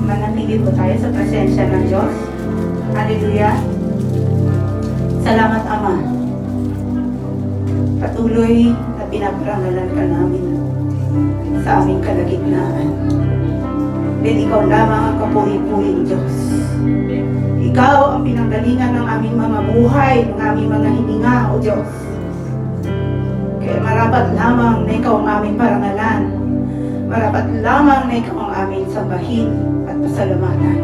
Manatili po tayo sa presensya ng Diyos. Hallelujah. Salamat, Ama. Patuloy na pinaparangalan ka namin sa aming kalagitnaan. Dahil ikaw lamang ang kapuri-puring Diyos. Ikaw ang pinanggalingan ng aming mga buhay, ng aming mga hininga, O Diyos. Kaya marapat lamang na ikaw ang aming parangalan. Marapat lamang na ikaw ang aming sambahin at pasalamatan.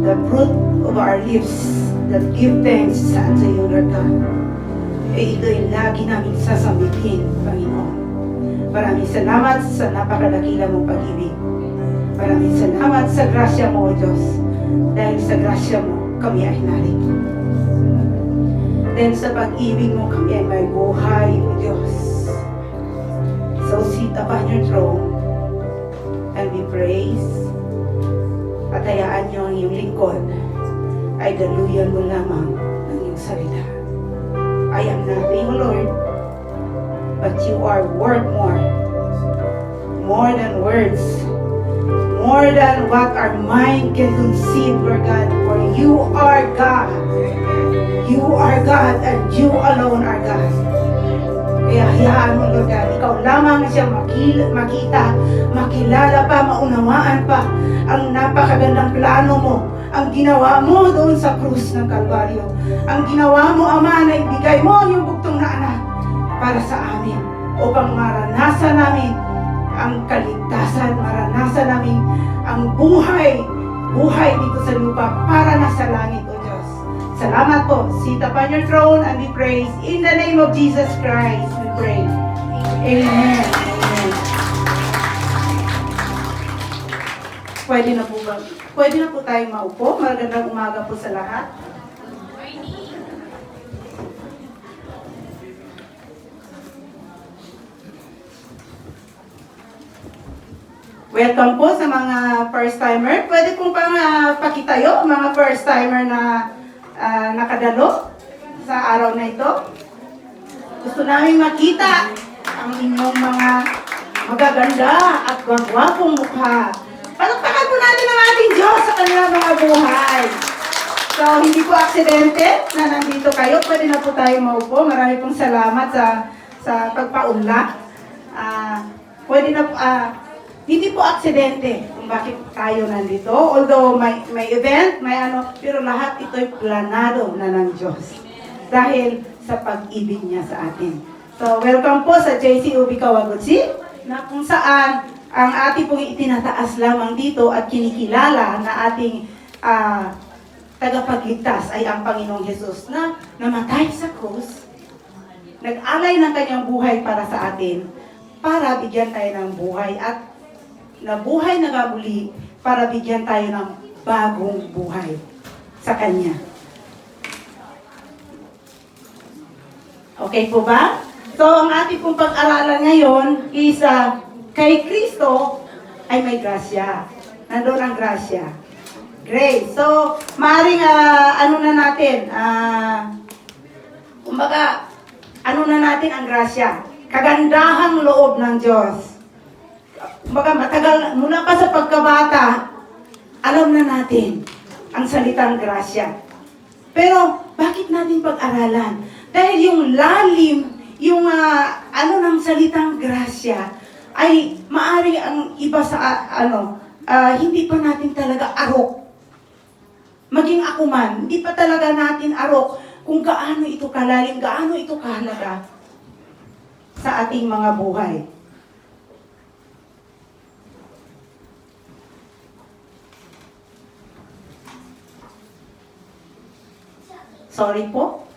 The fruit of our lips that give thanks unto you, Lord God. Ito'y lagi namin sasambihin, Panginoon. Maraming salamat sa napakadakila mong pag-ibig. Maraming salamat sa grasya mo, O Diyos. Dahil sa grasya mo, kami ay narito. Dahil sa pag-ibig mo, kami ay may buhay, O Diyos. So sit upon your throne and we praise. At hayaan niyo ang iyong lingkod ay daluyan mo lamang ng iyong salita. I am nothing, O Lord, but you are worth more. More than words. More than what our mind can conceive, Lord God. For you are God. You are God and you alone are God. Kaya hayaan mo, Lord God, ikaw lamang siya makita, makilala pa, maunawaan pa ang napakagandang plano mo, ang ginawa mo doon sa krus ng Kalbaryo. Ang ginawa mo, Ama, na ibigay mo yung bugtong na anak para sa amin upang maranasan namin ang kaligtasan, maranasan namin ang buhay dito sa lupa para nasa langit, O Diyos. Salamat po. Sit upon your throne and we praise. In the name of Jesus Christ, we pray. Amen. Amen. Pwede na po tayong maupo. Magandang umaga po sa lahat. Welcome po sa mga first-timer. Pwede pong pakitayo, mga first-timer na nakadalo sa araw na ito. Gusto namin makita ang inyong mga magaganda at gwagwapong mukha. Palakpakan po natin ang ating Diyos sa kanilang mga buhay. So, hindi po aksidente na nandito kayo. Pwede na po tayo maupo. Marami pong salamat sa pagpaunlak. Hindi po aksidente kung bakit tayo nandito. Although may event, pero lahat ito'y planado na ng Diyos. Dahil sa pag-ibig niya sa atin. So, welcome po sa JCUB Kawaguchi, na kung saan ang ating pong itinataas lamang dito at kinikilala na ating tagapagligtas ay ang Panginoong Jesus na namatay sa krus, nag-alay ng kanyang buhay para sa atin, para bigyan tayo ng buhay at nabuhay na nga muli para bigyan tayo ng bagong buhay sa Kanya. Okay po ba? So, ang ating pong pag-aralan ngayon is kay Kristo ay may grasya. Nandun ang grasya. Grace. So, maaaring ang grasya. Kagandahang loob ng Diyos. Matagal, mula pa sa pagkabata, alam na natin ang salitang grasya. Pero, bakit natin pag-aralan? Dahil yung lalim, yung ng salitang grasya, ay maari ang iba sa, hindi pa natin talaga arok. Maging ako man, hindi pa talaga natin arok kung gaano ito kalalim, gaano ito kahalaga sa ating mga buhay. Sorry po.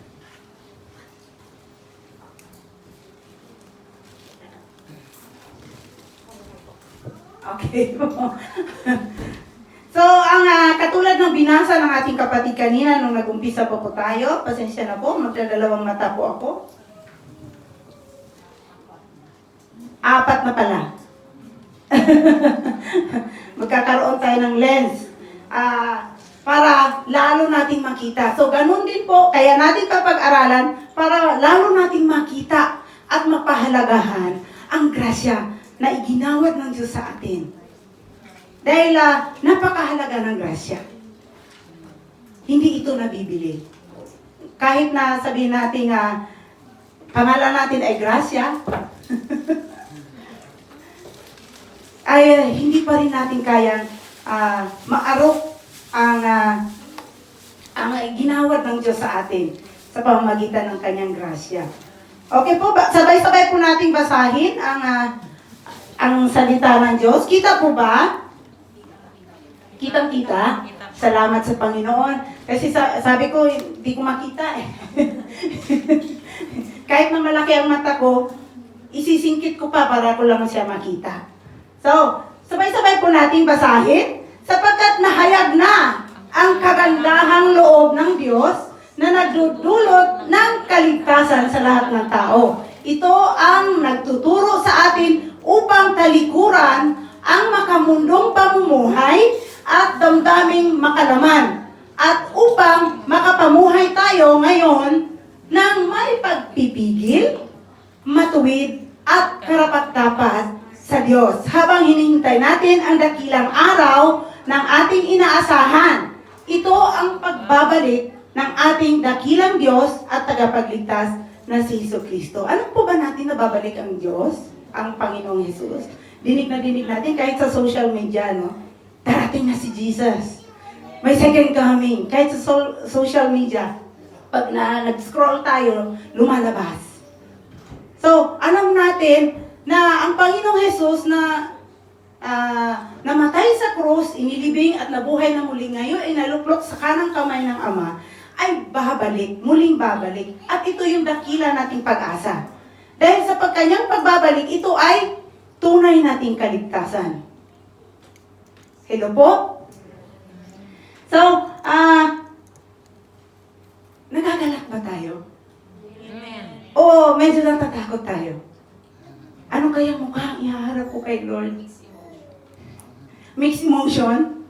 Okay po. So, ang katulad ng binasa ng ating kapatid kanina nung nag-umpisa po tayo, pasensya na po, magdadalawang mata po ako. 4 na pala. Magkakaroon tayo ng lens. Para lalo nating makita. So, ganun din po, kaya natin papag-aralan para lalo nating makita at mapahalagahan ang grasya na iginawad ng Diyos sa atin. Dahil napakahalaga ng grasya. Hindi ito nabibili. Kahit na sabihin natin pangalan natin ay grasya, ay hindi pa rin natin kayang maarok ang ginawad ng Diyos sa atin sa pamamagitan ng kanyang grasya. Okay po, sabay-sabay po nating basahin ang salita ng Diyos. Kita po ba? Kitang-kita? Salamat sa Panginoon. Kasi sabi ko, hindi ko makita eh. Kahit na malaki ang mata ko, isisingkit ko pa para ko lang siya makita. So, sabay-sabay po nating basahin, sapagkat nahayag na ang kagandahang loob ng Diyos na nagdudulot ng kaligtasan sa lahat ng tao. Ito ang nagtuturo sa atin upang talikuran ang makamundong pamumuhay at damdaming makalaman, at upang makapamuhay tayo ngayon ng may pagpipigil, matuwid at karapat-dapat sa Diyos, habang hinihintay natin ang dakilang araw ng ating inaasahan. Ito ang pagbabalik ng ating dakilang Diyos at tagapagligtas na si Jesucristo. Alam po ba natin na babalik ang Diyos, ang Panginoong Jesus? Dinig na dinig natin kahit sa social media, no? Darating na si Jesus. May second coming. Kahit sa social media, pag nag-scroll tayo, lumalabas. So, alam natin na ang Panginoong Jesus na namatay sa krus, inilibing at nabuhay na muli ngayon, ay naluplok sa kanang kamay ng Ama, ay babalik, muling babalik. At ito yung dakila nating pag-asa. Dahil sa pagkanyang pagbabalik, ito ay tunay nating kaligtasan. Hello po? So, nagagalak ba tayo? Amen. O medyo natatakot tayo? Ano kaya mukha ang ihaharap ko kay Lord? Mixed emotion?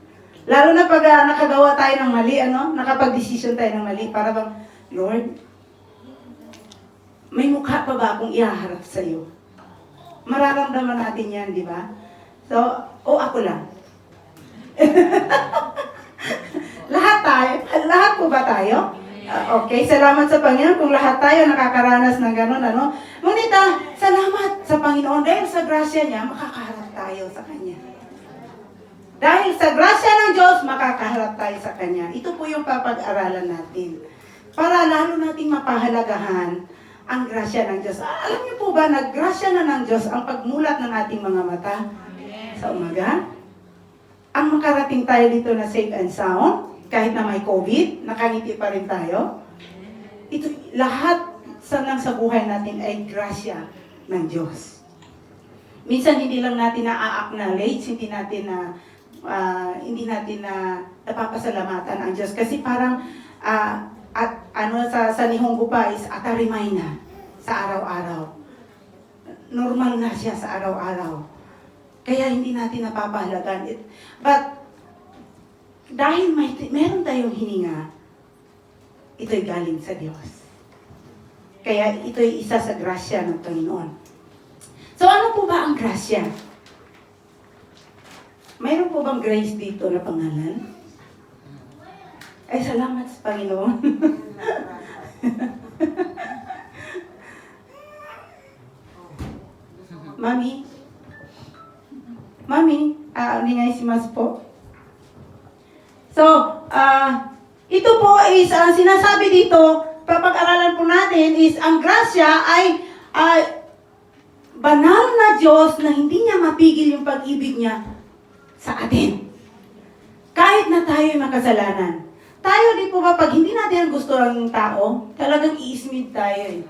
Lalo na pag nakagawa tayo ng mali, nakapag-desisyon tayo ng mali, para bang, Lord, may mukha pa ba akong ihaharap sa iyo? Mararamdaman natin yan, di ba? So, ako lang. Lahat po ba tayo? Okay, salamat sa Panginoon kung lahat tayo nakakaranas ng gano'n, Ngunit, salamat sa Panginoon dahil sa grasya niya, makakaharap tayo sa Kanya. Dahil sa grasya ng Diyos, makakaharap tayo sa Kanya. Ito po yung papag-aralan natin. Para lalo nating mapahalagahan ang grasya ng Diyos. Alam niyo po ba, naggrasya na ng Diyos ang pagmulat ng ating mga mata sa umaga? Ang makarating tayo dito na safe and sound, kahit na may COVID, nakangiti pa rin tayo. Ito, lahat sa buhay natin ay grasya ng Diyos. Minsan hindi lang natin na-acknowledge, hindi natin napapasalamatan ang Diyos. Kasi parang, sa Nihongo pa is atarimay na sa araw-araw. Normal na siya sa araw-araw. Kaya hindi natin napapahalagan. But, dahil meron tayong hininga, ito'y galing sa Diyos. Kaya ito'y isa sa grasya ng Panginoon. So, ano po ba ang grasya? Mayroon po bang grace dito na pangalan? Ay, salamat sa Panginoon. Mami, onegaishimasu po. So, ito po is, sinasabi dito, papag-aralan po natin is, ang grasya ay banal na Diyos na hindi niya mapigil yung pag-ibig niya sa atin. Kahit na tayo ay makasalanan. Tayo di po ba, pag hindi natin ang gusto ng tao, talagang i-smid tayo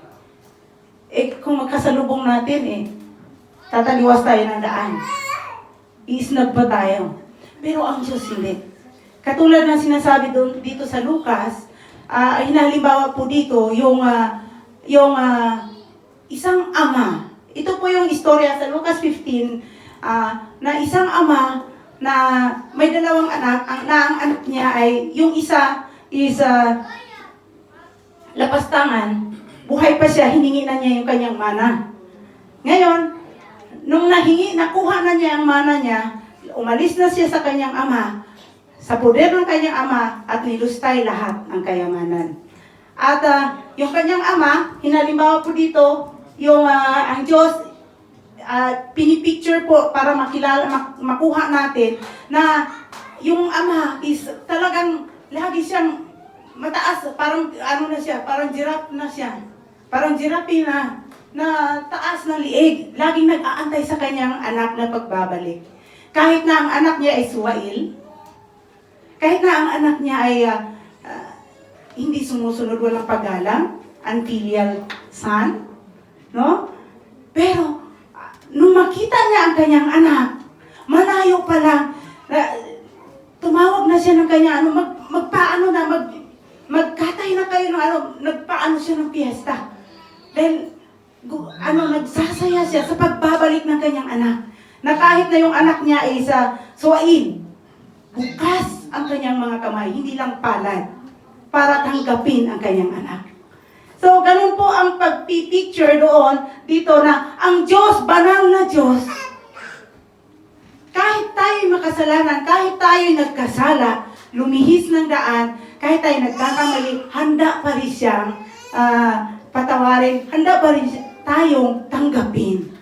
kung magkasalubong natin tataliwas tayo ng daan. I-snub pa tayo. Pero ang Diyos hindi. Katulad ng sinasabi dito sa Lucas, hinalimbawa po dito, yung isang ama. Ito po yung istorya sa Lucas 15, na isang ama na may dalawang anak, ang anak niya ay, yung isa is lapastangan, buhay pa siya, hiningi na niya yung kanyang mana. Ngayon, nung nakuha na niya ang mana niya, umalis na siya sa kanyang ama, sa poder ng kanyang ama, at nilustay lahat ng kayamanan. At yung kanyang ama, hinalimbawa po dito, yung ang Diyos, pinipicture po para makuha natin na yung ama is talagang lagi siyang mataas, parang ano na siya, parang giraffe na siya. Parang giraffe na taas ng liig, laging nag-aantay sa kanyang anak na pagbabalik. Kahit na ang anak niya ay suwail, kahit na ang anak niya ay hindi sumusunod, walang paggalang, unfilial son, no? Pero, nung makita niya ang kanyang anak, malayo pa lang, tumawag na siya ng kanyang magkatay na kayo ng nagpaano siya ng piyesta. Dahil, nagsasaya siya sa pagbabalik ng kanyang anak. Na kahit na yung anak niya ay sa suwain, bukas ang kanyang mga kamay, hindi lang palad, para tanggapin ang kanyang anak. So, ganun po ang pagpipicture doon, dito na, ang Diyos, banal na Diyos, kahit tayo makasalanan, kahit tayo nagkasala, lumihis ng daan, kahit tayo nagkakamali, handa pa rin siyang patawarin, handa pa rin tayong tanggapin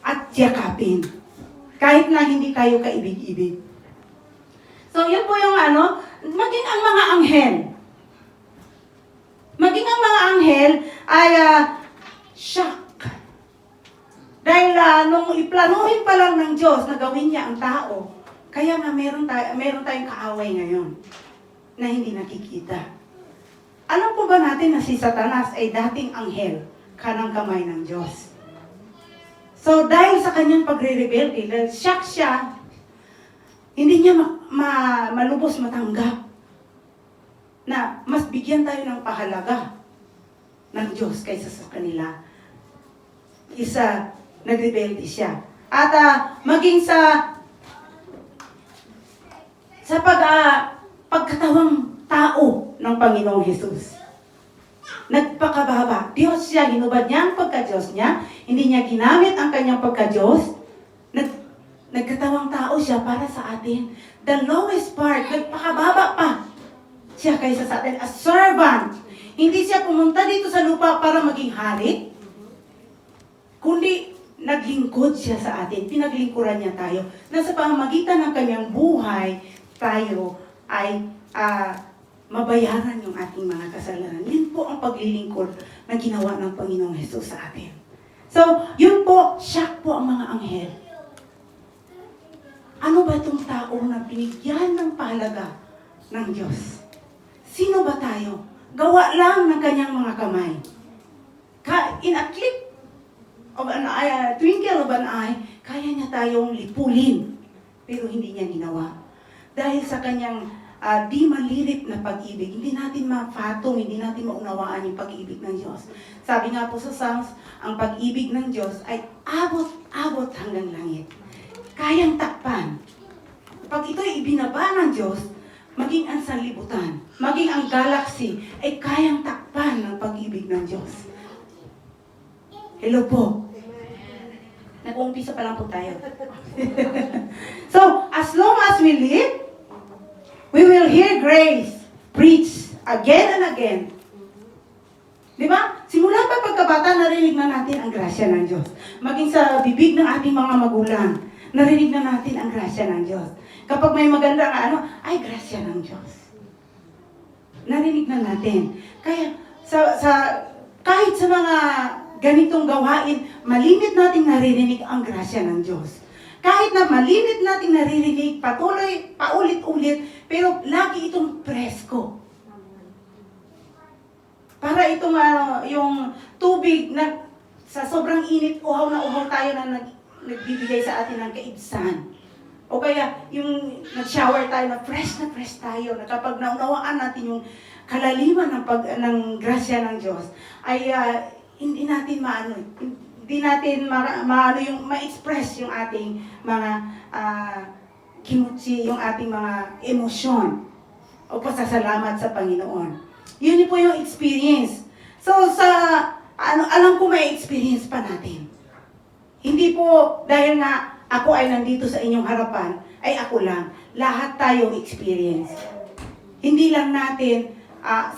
at yakapin. Kahit na hindi tayo kaibig-ibig. So, yun po yung maging ang mga anghel. Maging ang mga anghel ay shock. Dahil nung iplanuhin pa lang ng Diyos na gawin niya ang tao, kaya nga meron tayong kaaway ngayon na hindi nakikita. Alam po ba natin na si Satanas ay dating anghel, kanang kamay ng Diyos? So, dahil sa kanyang pagre-rebelde, dahil shock siya, hindi niya malubos matanggap na mas bigyan tayo ng pahalaga ng Diyos kaysa sa kanila. Nagrebelde siya. At maging sa pagkatawang tao ng Panginoong Hesus. Nagpakababa. Diyos siya, hinubad niya ang pagka-Diyos niya. Hindi niya ginamit ang kanyang pagka-Diyos. Nagkatawang tao siya para sa atin. The lowest part, nagpakababa pa siya kaysa sa atin. A servant. Hindi siya pumunta dito sa lupa para maging hari, kundi naglingkod siya sa atin. Pinaglingkuran niya tayo. Nasa pamamagitan ng kanyang buhay, tayo ay mabayaran yung ating mga kasalanan. Yun po ang paglilingkod na ginawa ng Panginoong Hesus sa atin. So, yun po, shock po ang mga anghel. Ano ba itong tao na binigyan ng pahalaga ng Diyos? Sino ba tayo? Gawa lang ng kanyang mga kamay. In a click of an eye, twinkle of an eye, kaya niya tayong lipulin. Pero hindi niya ginawa. Dahil sa kanyang di malirip na pag-ibig, hindi natin mafatong, hindi natin maunawaan yung pag-ibig ng Diyos. Sabi nga po sa Psalms, ang pag-ibig ng Diyos ay abot-abot hanggang langit. Kayang takpan. Pag ito'y ibinaba ng Diyos, maging ang sanlibutan, maging ang galaxy, ay kayang takpan ng pag-ibig ng Diyos. Hello po. Nag-uumpisa pa lang po tayo. So, as long as we live, we will hear grace preached again and again. Di ba? Simula pa pagkabata, narinig na natin ang grasya ng Diyos. Maging sa bibig ng ating mga magulang, narinig na natin ang grasya ng Diyos. Kapag may maganda ay grasya ng Diyos. Narinig na natin. Kaya, kahit sa mga ganitong gawain, malimit nating naririnig ang grasya ng Diyos. Kahit na malimit nating naririnig, patuloy, paulit-ulit, pero lagi itong presko. Para itong yung tubig na sa sobrang init, uhaw na uhaw tayo na nagbibigay sa atin ng kaibsan. O kaya yung nag-shower tayo na fresh tayo, na kapag naunawaan natin yung kalaliman ng grasya ng Diyos, ay hindi natin yung ma-express yung ating mga kimutsi, yung ating mga emosyon o pasasalamat sa Panginoon. Yun po yung experience. So alam ko may experience pa natin. Hindi po dahil nga ako ay nandito sa inyong harapan, ay ako lang. Lahat tayong experience. Hindi lang natin,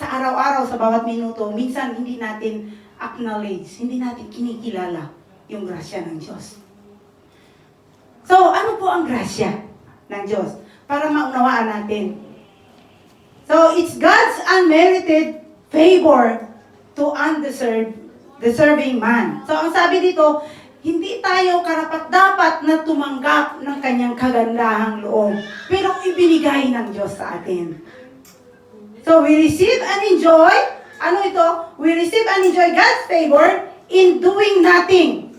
sa araw-araw, sa bawat minuto, minsan hindi natin acknowledge, hindi natin kinikilala yung grasya ng Diyos. So, ano po ang grasya ng Diyos? Para maunawaan natin. So, it's God's unmerited favor to deserving man. So, ang sabi dito, hindi tayo karapat-dapat na tumanggap ng kanyang kagandahang loob. Pero ibinigay ng Diyos sa atin. So, we receive and enjoy, ano ito? We receive and enjoy God's favor in doing nothing.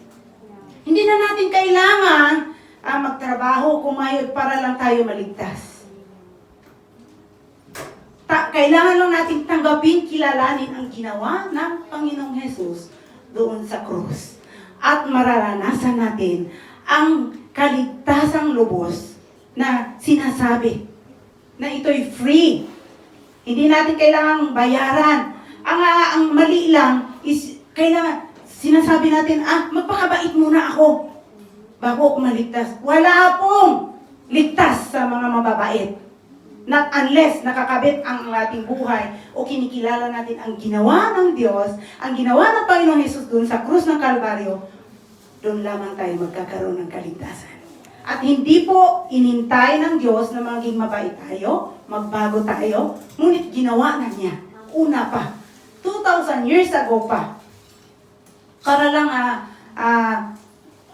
Hindi na natin kailangan magtrabaho, kumayod para lang tayo maligtas. Kailangan lang natin tanggapin, kilalanin ang ginawa ng Panginoong Hesus doon sa krus. At mararanasan natin ang kaligtasang lubos na sinasabi na ito'y free. Hindi natin kailangang bayaran. Ang mali lang is kailangan, sinasabi natin, magpakabait muna ako bago ako maligtas. Wala pong ligtas sa mga mababait. Not unless nakakabit ang ating buhay o kinikilala natin ang ginawa ng Diyos, ang ginawa ng Panginoong Hesus doon sa krus ng Kalbaryo, doon lamang tayo magkakaroon ng kaligtasan. At hindi po inintay ng Diyos na maging mabait tayo, magbago tayo, ngunit ginawa na niya. Una pa, 2,000 years ago pa, para lang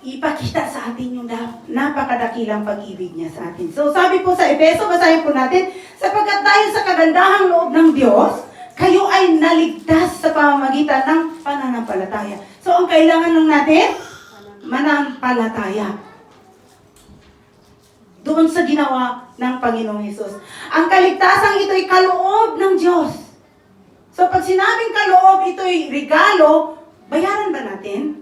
ipakita sa atin yung napakadakilang pag-ibig niya sa atin. So sabi po sa Efeso, basahin po natin, sapagkat dahil sa kagandahang loob ng Diyos, kayo ay naligtas sa pamamagitan ng pananampalataya. So ang kailangan lang natin, manampalataya. Doon sa ginawa ng Panginoong Hesus. Ang kaligtasang ito'y kaloob ng Diyos. So pag sinabing kaloob, ito'y regalo, bayaran ba natin?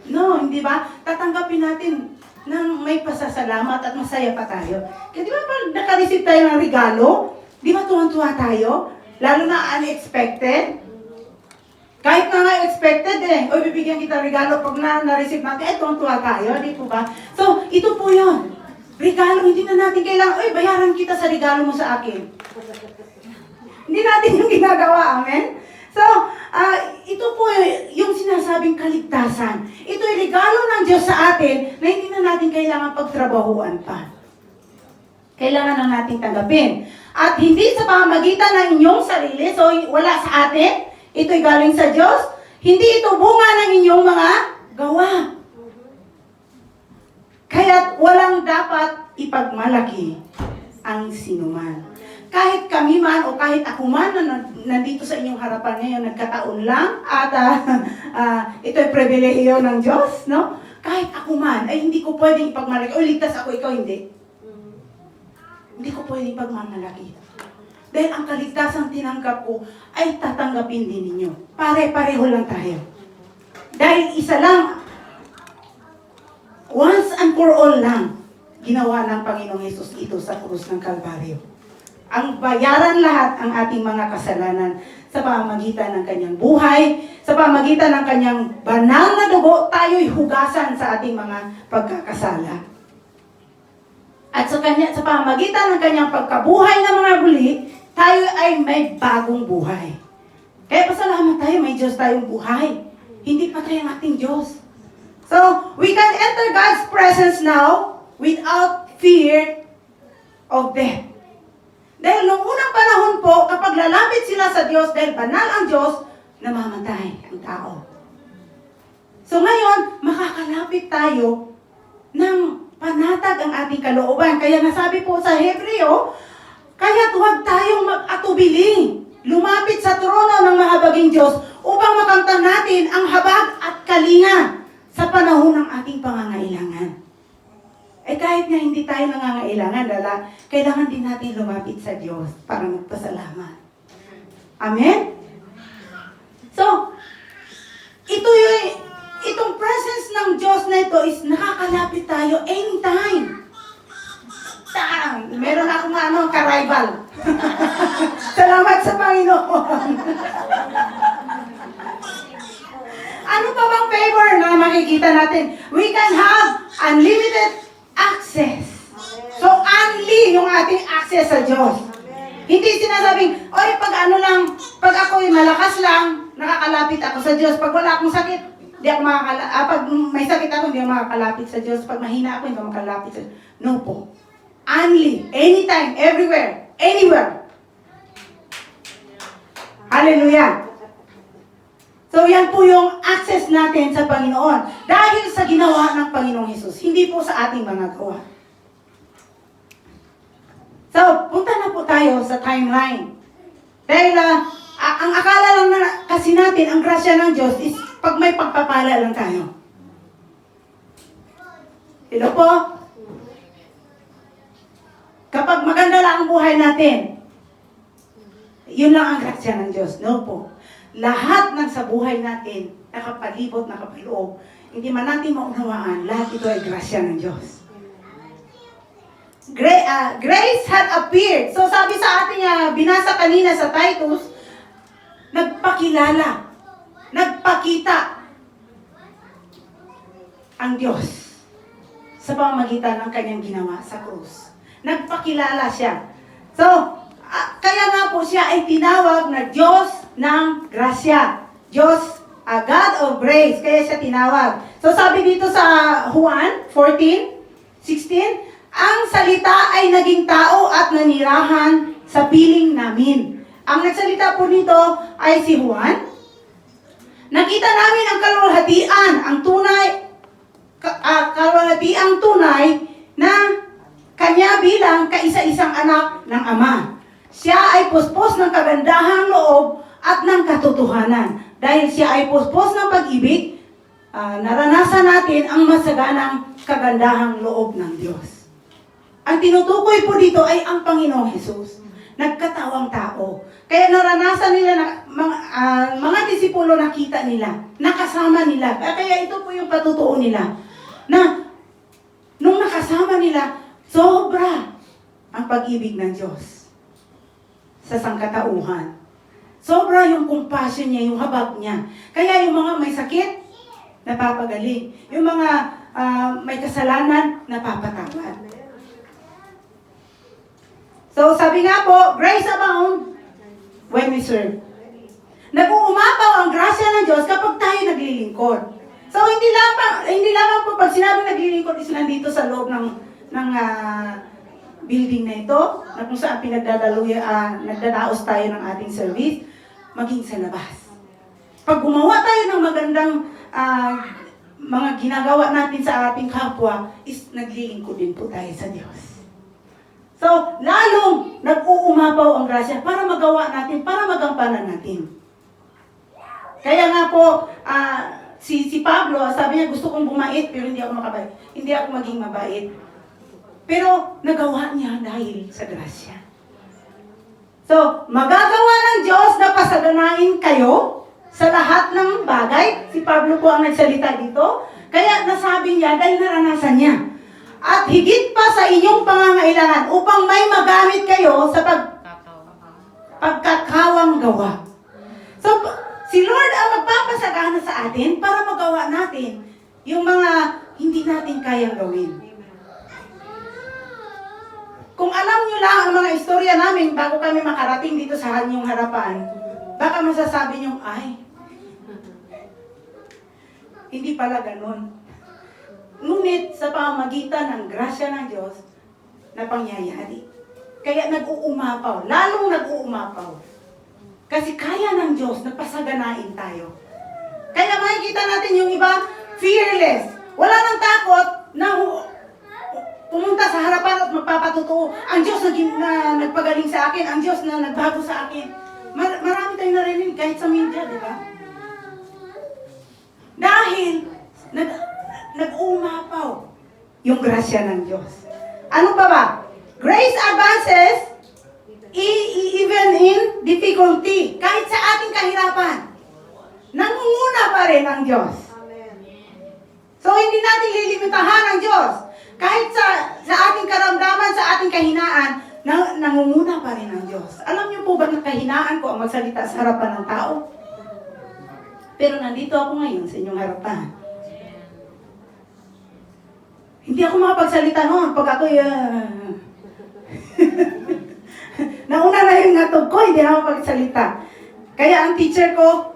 No, hindi ba? Tatanggapin natin ng may pasasalamat at masaya pa tayo. Kaya di ba pag nakareceive tayo ng regalo, di ba tuwan-tuwa tayo? Lalo na unexpected. Kahit na nga expected o bibigyan kita regalo pag na-receive natin, tuwan-tuwa tayo, di po ba? So, ito po yun. Regalo, hindi na natin kailangan, bayaran kita sa regalo mo sa akin. Hindi natin yung ginagawa, amen? So, ito po yung sinasabing kaligtasan. Ito'y regalo ng Diyos sa atin na hindi na natin kailangan pagtrabahuan pa. Kailangan na natin tanggapin. At hindi sa pamamagitan ng inyong sarili, so wala sa atin, ito'y galing sa Diyos, hindi ito bunga ng inyong mga gawa. Kaya't walang dapat ipagmalaki ang sinuman. Kahit kami man o kahit ako man na nandito sa inyong harapan ngayon, nagkataon lang at ito'y pribilehiyo ng Diyos, no? Kahit ako man, ay hindi ko pwedeng ipagmalaki. O ligtas ako, ikaw hindi. Hindi ko pwedeng ipagmalaki. Dahil ang kaligtasang tinanggap ko ay tatanggapin din ninyo. Pare-pareho lang tayo. Dahil isa lang, once and for all lang, ginawa ng Panginoong Hesus ito sa krus ng Kalbaryo. Ang bayaran lahat ang ating mga kasalanan sa pamamagitan ng kanyang buhay, sa pamamagitan ng kanyang banal na dugo, tayo'y hugasan sa ating mga pagkakasala. At sa pamamagitan ng kanyang pagkabuhay na mga muli, tayo ay may bagong buhay. Kaya pasalamat tayo, may Diyos tayong buhay. Hindi pa tayo ang ating Diyos. So, we can enter God's presence now without fear of death. Dahil noong unang panahon po, kapag lalapit sila sa Diyos, dahil banal ang Diyos, namamatay ang tao. So ngayon, makakalapit tayo ng panatag ang ating kalooban. Kaya nasabi po sa Hebreo, kaya't huwag tayong mag-atubili, lumapit sa trono ng mahabaging Diyos upang makamtan natin ang habag at kalinga sa panahon ng ating pangangailangan. Kahit nga hindi tayo nangangailangan, kailangan din natin lumapit sa Diyos para magpasalamat. Amen? So, itong presence ng Diyos na ito is nakakalapit tayo anytime. Meron akong ka-rival. Salamat sa Panginoon. Ano pa bang favor na makikita natin? We can have unlimited access. So, only yung ating access sa Diyos. Hindi sinasabing, oy, pag ako'y malakas lang, nakakalapit ako sa Diyos. Pag wala akong sakit, di ako pag may sakit ako, hindi ako makakalapit sa Diyos. Pag mahina ako, hindi ako makakalapit sa Diyos. No po. Only, anytime, everywhere, anywhere. Hallelujah. So, yan po yung access natin sa Panginoon. Dahil sa ginawa ng Panginoong Hesus, hindi po sa ating mga gawa. So, punta na po tayo sa timeline. Dahil ang akala lang na kasi natin, ang grasya ng Diyos is pag may pagpapala lang tayo. Hello po? Kapag maganda lang ang buhay natin, yun lang ang grasya ng Diyos. No po. Lahat ng sa buhay natin, nakapalibot, nakapaloob, hindi man natin maunawaan, lahat ito ay grasya ng Diyos. Grace had appeared. So sabi sa ating binasa kanina sa Titus, nagpakilala, nagpakita ang Diyos sa pamamagitan ng kanyang ginawa sa krus. Nagpakilala siya. So, kaya nga po siya ay tinawag na Diyos ng grasya. Diyos, God of grace. Kaya siya tinawag. So sabi dito sa Juan 14:16, ang salita ay naging tao at nanirahan sa piling namin. Ang nagsalita po nito ay si Juan. Nakita namin ang kaluwalhatian, kaluwalhatiang tunay na kanya bilang kaisa-isang anak ng Ama. Siya ay puspos ng kagandahang loob at ng katotohanan. Dahil siya ay puspos ng pag-ibig, naranasan natin ang masaganang kagandahang loob ng Diyos. Ang tinutukoy po dito ay ang Panginoong Hesus. Nagkatawang tao. Kaya naranasan nila, mga disipulo nakita nila, nakasama nila. Kaya ito po yung patutuo nila. Na, nung nakasama nila, sobra ang pag-ibig ng Diyos sa sangkatauhan. Sobra yung compassion niya, yung habag niya. Kaya yung mga may sakit, napapagaling. Yung mga may kasalanan, napapatawad. So, sabi nga po, grace abound when we serve. Nag-uumapaw ang grasya ng Diyos kapag tayo naglilingkod. So, hindi lamang po pag sinabing naglilingkod is nandito sa loob ng building na ito, na kung saan nagdadaos tayo ng ating service, maging sa labas. Pag gumawa tayo ng magandang mga ginagawa natin sa ating kapwa, is naglilingkod din po tayo sa Diyos. So, lalong nag-uumapaw ang grasya para magawa natin, para magampanan natin. Kaya nga po, si Pablo, sabi niya, gusto kong bumait, pero hindi ako makabait. Hindi ako maging mabait. Pero, nagawa niya dahil sa grasya. So, magagawa ng Diyos na pasaganain kayo sa lahat ng bagay. Si Pablo po ang nagsalita dito. Kaya nasabi niya dahil naranasan niya. At higit pa sa inyong pangangailangan upang may magamit kayo sa pagkakawang gawa. So, si Lord ang magpapasagana sa atin para magawa natin yung mga hindi natin kayang gawin. Kung alam nyo lang ang mga istorya namin bago kami makarating dito sa inyong harapan, baka masasabi nyo, ay, hindi pala ganun. Ngunit sa pamamagitan ng grasya ng Diyos na pangyayari. Kaya nag-uumapaw, lalong nag-uumapaw. Kasi kaya ng Diyos na pasaganain tayo. Kaya makikita natin yung iba, fearless. Wala nang takot na pumunta sa harapan at magpapatutuo. Ang Diyos na nagpagaling sa akin, ang Diyos na nagbago sa akin. Marami tayong narinig kahit sa media, di ba? Dahil nag-uumapaw yung grasya ng Diyos. Ano pa ba? Grace advances even in difficulty. Kahit sa ating kahirapan, nangunguna pa rin ang Diyos. So, hindi natin lilimitahan ang Diyos. Kahit sa ating karamdaman, sa ating kahinaan, nangunguna pa rin ang Diyos. Alam niyo po ba na kahinaan ko ang magsalita sa harapan ng tao? Pero nandito ako ngayon sa inyong harapan. Hindi ako makapagsalita noon pag ako nauna na yung ngatog ko, hindi na ako makapagsalita. Kaya ang teacher ko,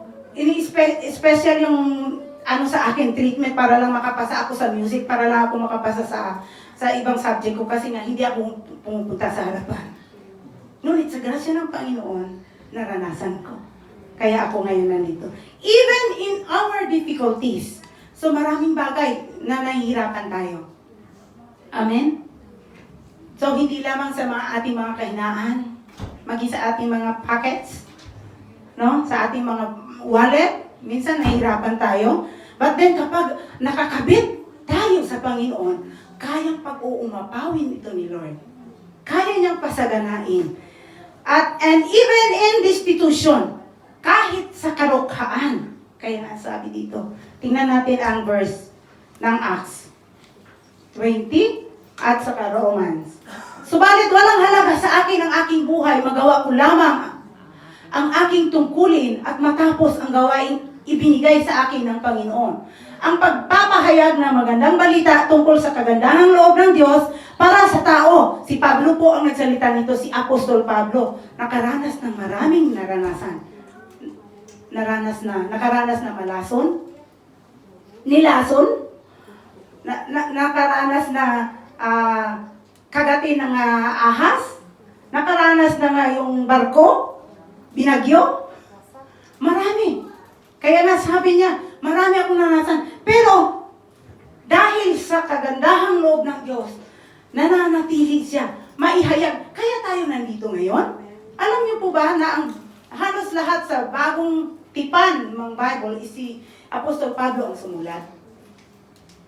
special yung sa akin, treatment para lang makapasa ako sa music, para lang ako makapasa sa ibang subject ko kasi nga hindi ako pumupunta sa harapan. Ngunit sa grasya ng Panginoon, naranasan ko. Kaya ako ngayon nandito. Even in our difficulties, so maraming bagay na nahihirapan tayo. Amen? So hindi lamang sa ating mga kahinaan, maging sa ating mga pockets, no? Sa ating mga wallet, minsan nahihirapan tayo. But then kapag nakakabit tayo sa Panginoon, kayang pag-uumapawin ito ni Lord. Kaya niyang pasaganain. And even in destitution, kahit sa karukhaan, kaya nasabi dito. Tingnan natin ang verse ng Acts 20 at sa Romans. Subalit walang halaga sa akin ang aking buhay, magawa ko lamang ang aking tungkulin at matapos ang gawain ibinigay sa akin ng Panginoon. Ang pagpapahayag ng magandang balita tungkol sa kagandahang loob ng Diyos para sa tao. Si Pablo po ang nagsalita nito, si Apostol Pablo. Nakaranas ng maraming naranasan. Nakaranas na malason, nilason, nakaranas na kagatin ng ahas, nakaranas na nga yung barko, binagyo, marami. Kaya nasabi niya, marami akong naranasan. Pero, dahil sa kagandahang loob ng Diyos, nananatili siya, maihayag. Kaya tayo nandito ngayon. Alam niyo po ba na ang halos lahat sa bagong tipan ng Bible is si Apostol Pablo ang sumulat.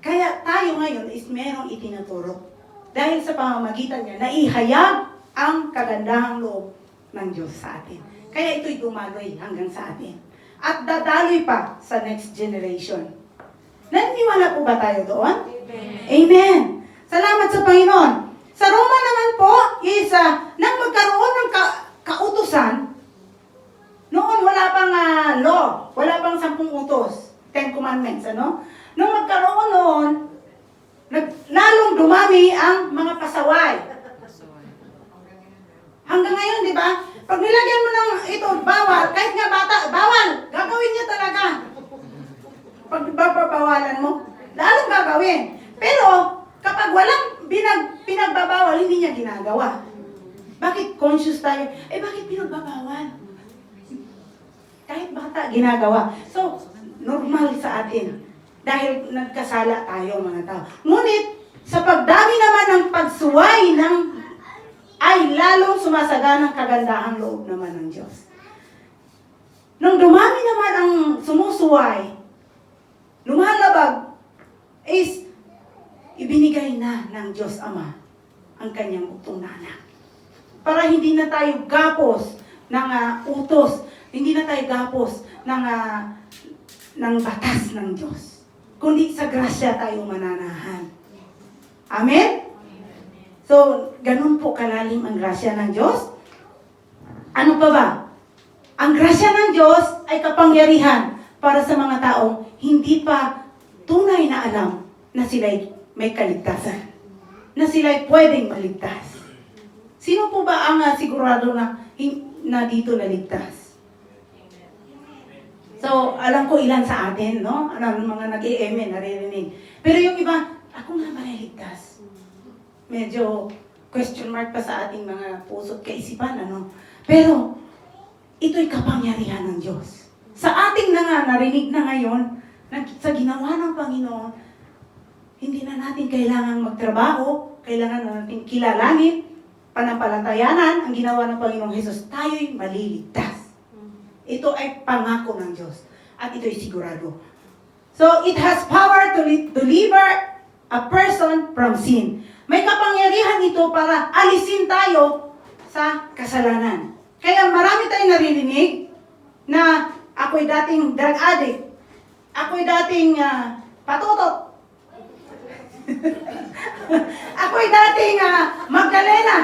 Kaya tayo ngayon is merong itinuturo. Dahil sa pamamagitan niya, naihayag ang kagandahang loob ng Diyos sa atin. Kaya ito'y dumaloy hanggang sa atin. At dadaloy pa sa next generation. Naniniwala po ba tayo doon? Amen. Amen. Salamat sa Panginoon. Sa Roma naman po, is nang magkaroon ng kautusan, noon wala pang law, wala pang 10 utos, 10 commandments, ano? Nung magkaroon noon, lalong dumami ang mga pasaway. Hanggang ngayon, di ba? Pag nilagyan mo ng ito, bawal, kahit nga bata, bawal, gagawin niya talaga. Pag babawalan mo, lalong gagawin. Pero, kapag walang pinagbabawal, hindi niya ginagawa. Bakit conscious tayo? Bakit pinagbabawal? Kahit bata, ginagawa. So, normal sa atin. Dahil nagkasala tayo, mga tao. Ngunit, sa pagdami naman ng pagsuway ay lalong sumasaganang kagandahang loob naman ng Diyos. Nung dumami naman ang sumusuway, lumalabag, is ibinigay na ng Diyos Ama ang kanyang bugtong na anak. Para hindi na tayo gapos ng utos, hindi na tayo gapos ng batas ng Diyos, kundi sa grasya tayo mananahan. Amen? So, ganun po kalalim ang grasya ng Diyos. Ano pa ba? Ang grasya ng Diyos ay kapangyarihan para sa mga taong hindi pa tunay na alam na sila'y may kaligtasan. Na sila'y pwedeng maligtas. Sino po ba ang sigurado na dito naligtas? So, alam ko ilan sa atin, no? Mga nag-i-amen, naririnig. Pero yung iba, ako nga ba naligtas? Medyo question mark pa sa ating mga puso't kaisipan, ano? Pero, ito'y kapangyarihan ng Diyos. Sa ating narinig na ngayon, sa ginawa ng Panginoon, hindi na natin kailangang magtrabaho, kailangan na natin kilalanin, panampalatayanan ang ginawa ng Panginoong Hesus. Tayo'y maliligtas. Ito ay pangako ng Diyos. At ito'y sigurado. So, it has power to deliver a person from sin. May kapangyarihan ito para alisin tayo sa kasalanan. Kaya marami tayong naririnig na ako'y dating drug addict. Ako'y dating patutot. Ako'y dating Magdalena.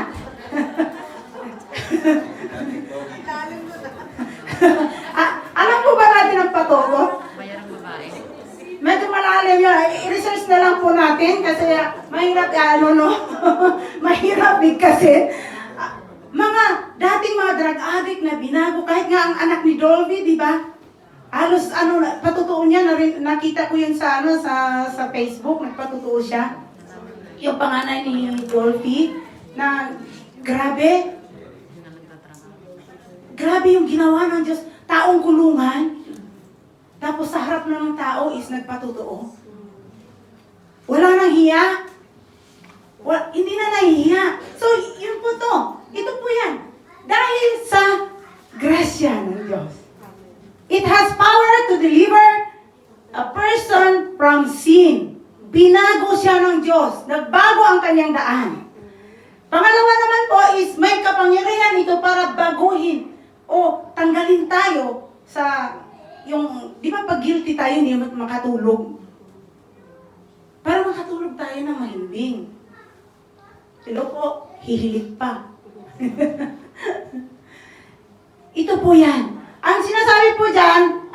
Alam po ba natin ang patutot? Mayarang babae. Medyo malalim yun. I-research i-research na lang po natin kasi mahirap mahirap bigkasin. Mga dating mga drug addict na binago, kahit nga ang anak ni Dolby, di ba? Halos patutuo niya, nakita ko yun sa Facebook, nagpatutuo siya. Yung panganay ni Dolby, na grabe yung ginawa ng Diyos. Taong kulungan, tapos sa harap na ng tao is nagpatutuo. Wala nang hiya. Hindi na nahihiya. So, yun po to. Ito po yan. Dahil sa grasya ng Diyos. It has power to deliver a person from sin. Binago siya ng Diyos. Nagbago ang kanyang daan. Pangalawa naman po is may kapangyarihan ito para baguhin o tanggalin tayo sa yung, di ba pag guilty tayo, hindi makatulog. Para makatulog tayo na mahimbing. Sila po, hihilig pa. Ito po yan. Ang sinasabi po dyan,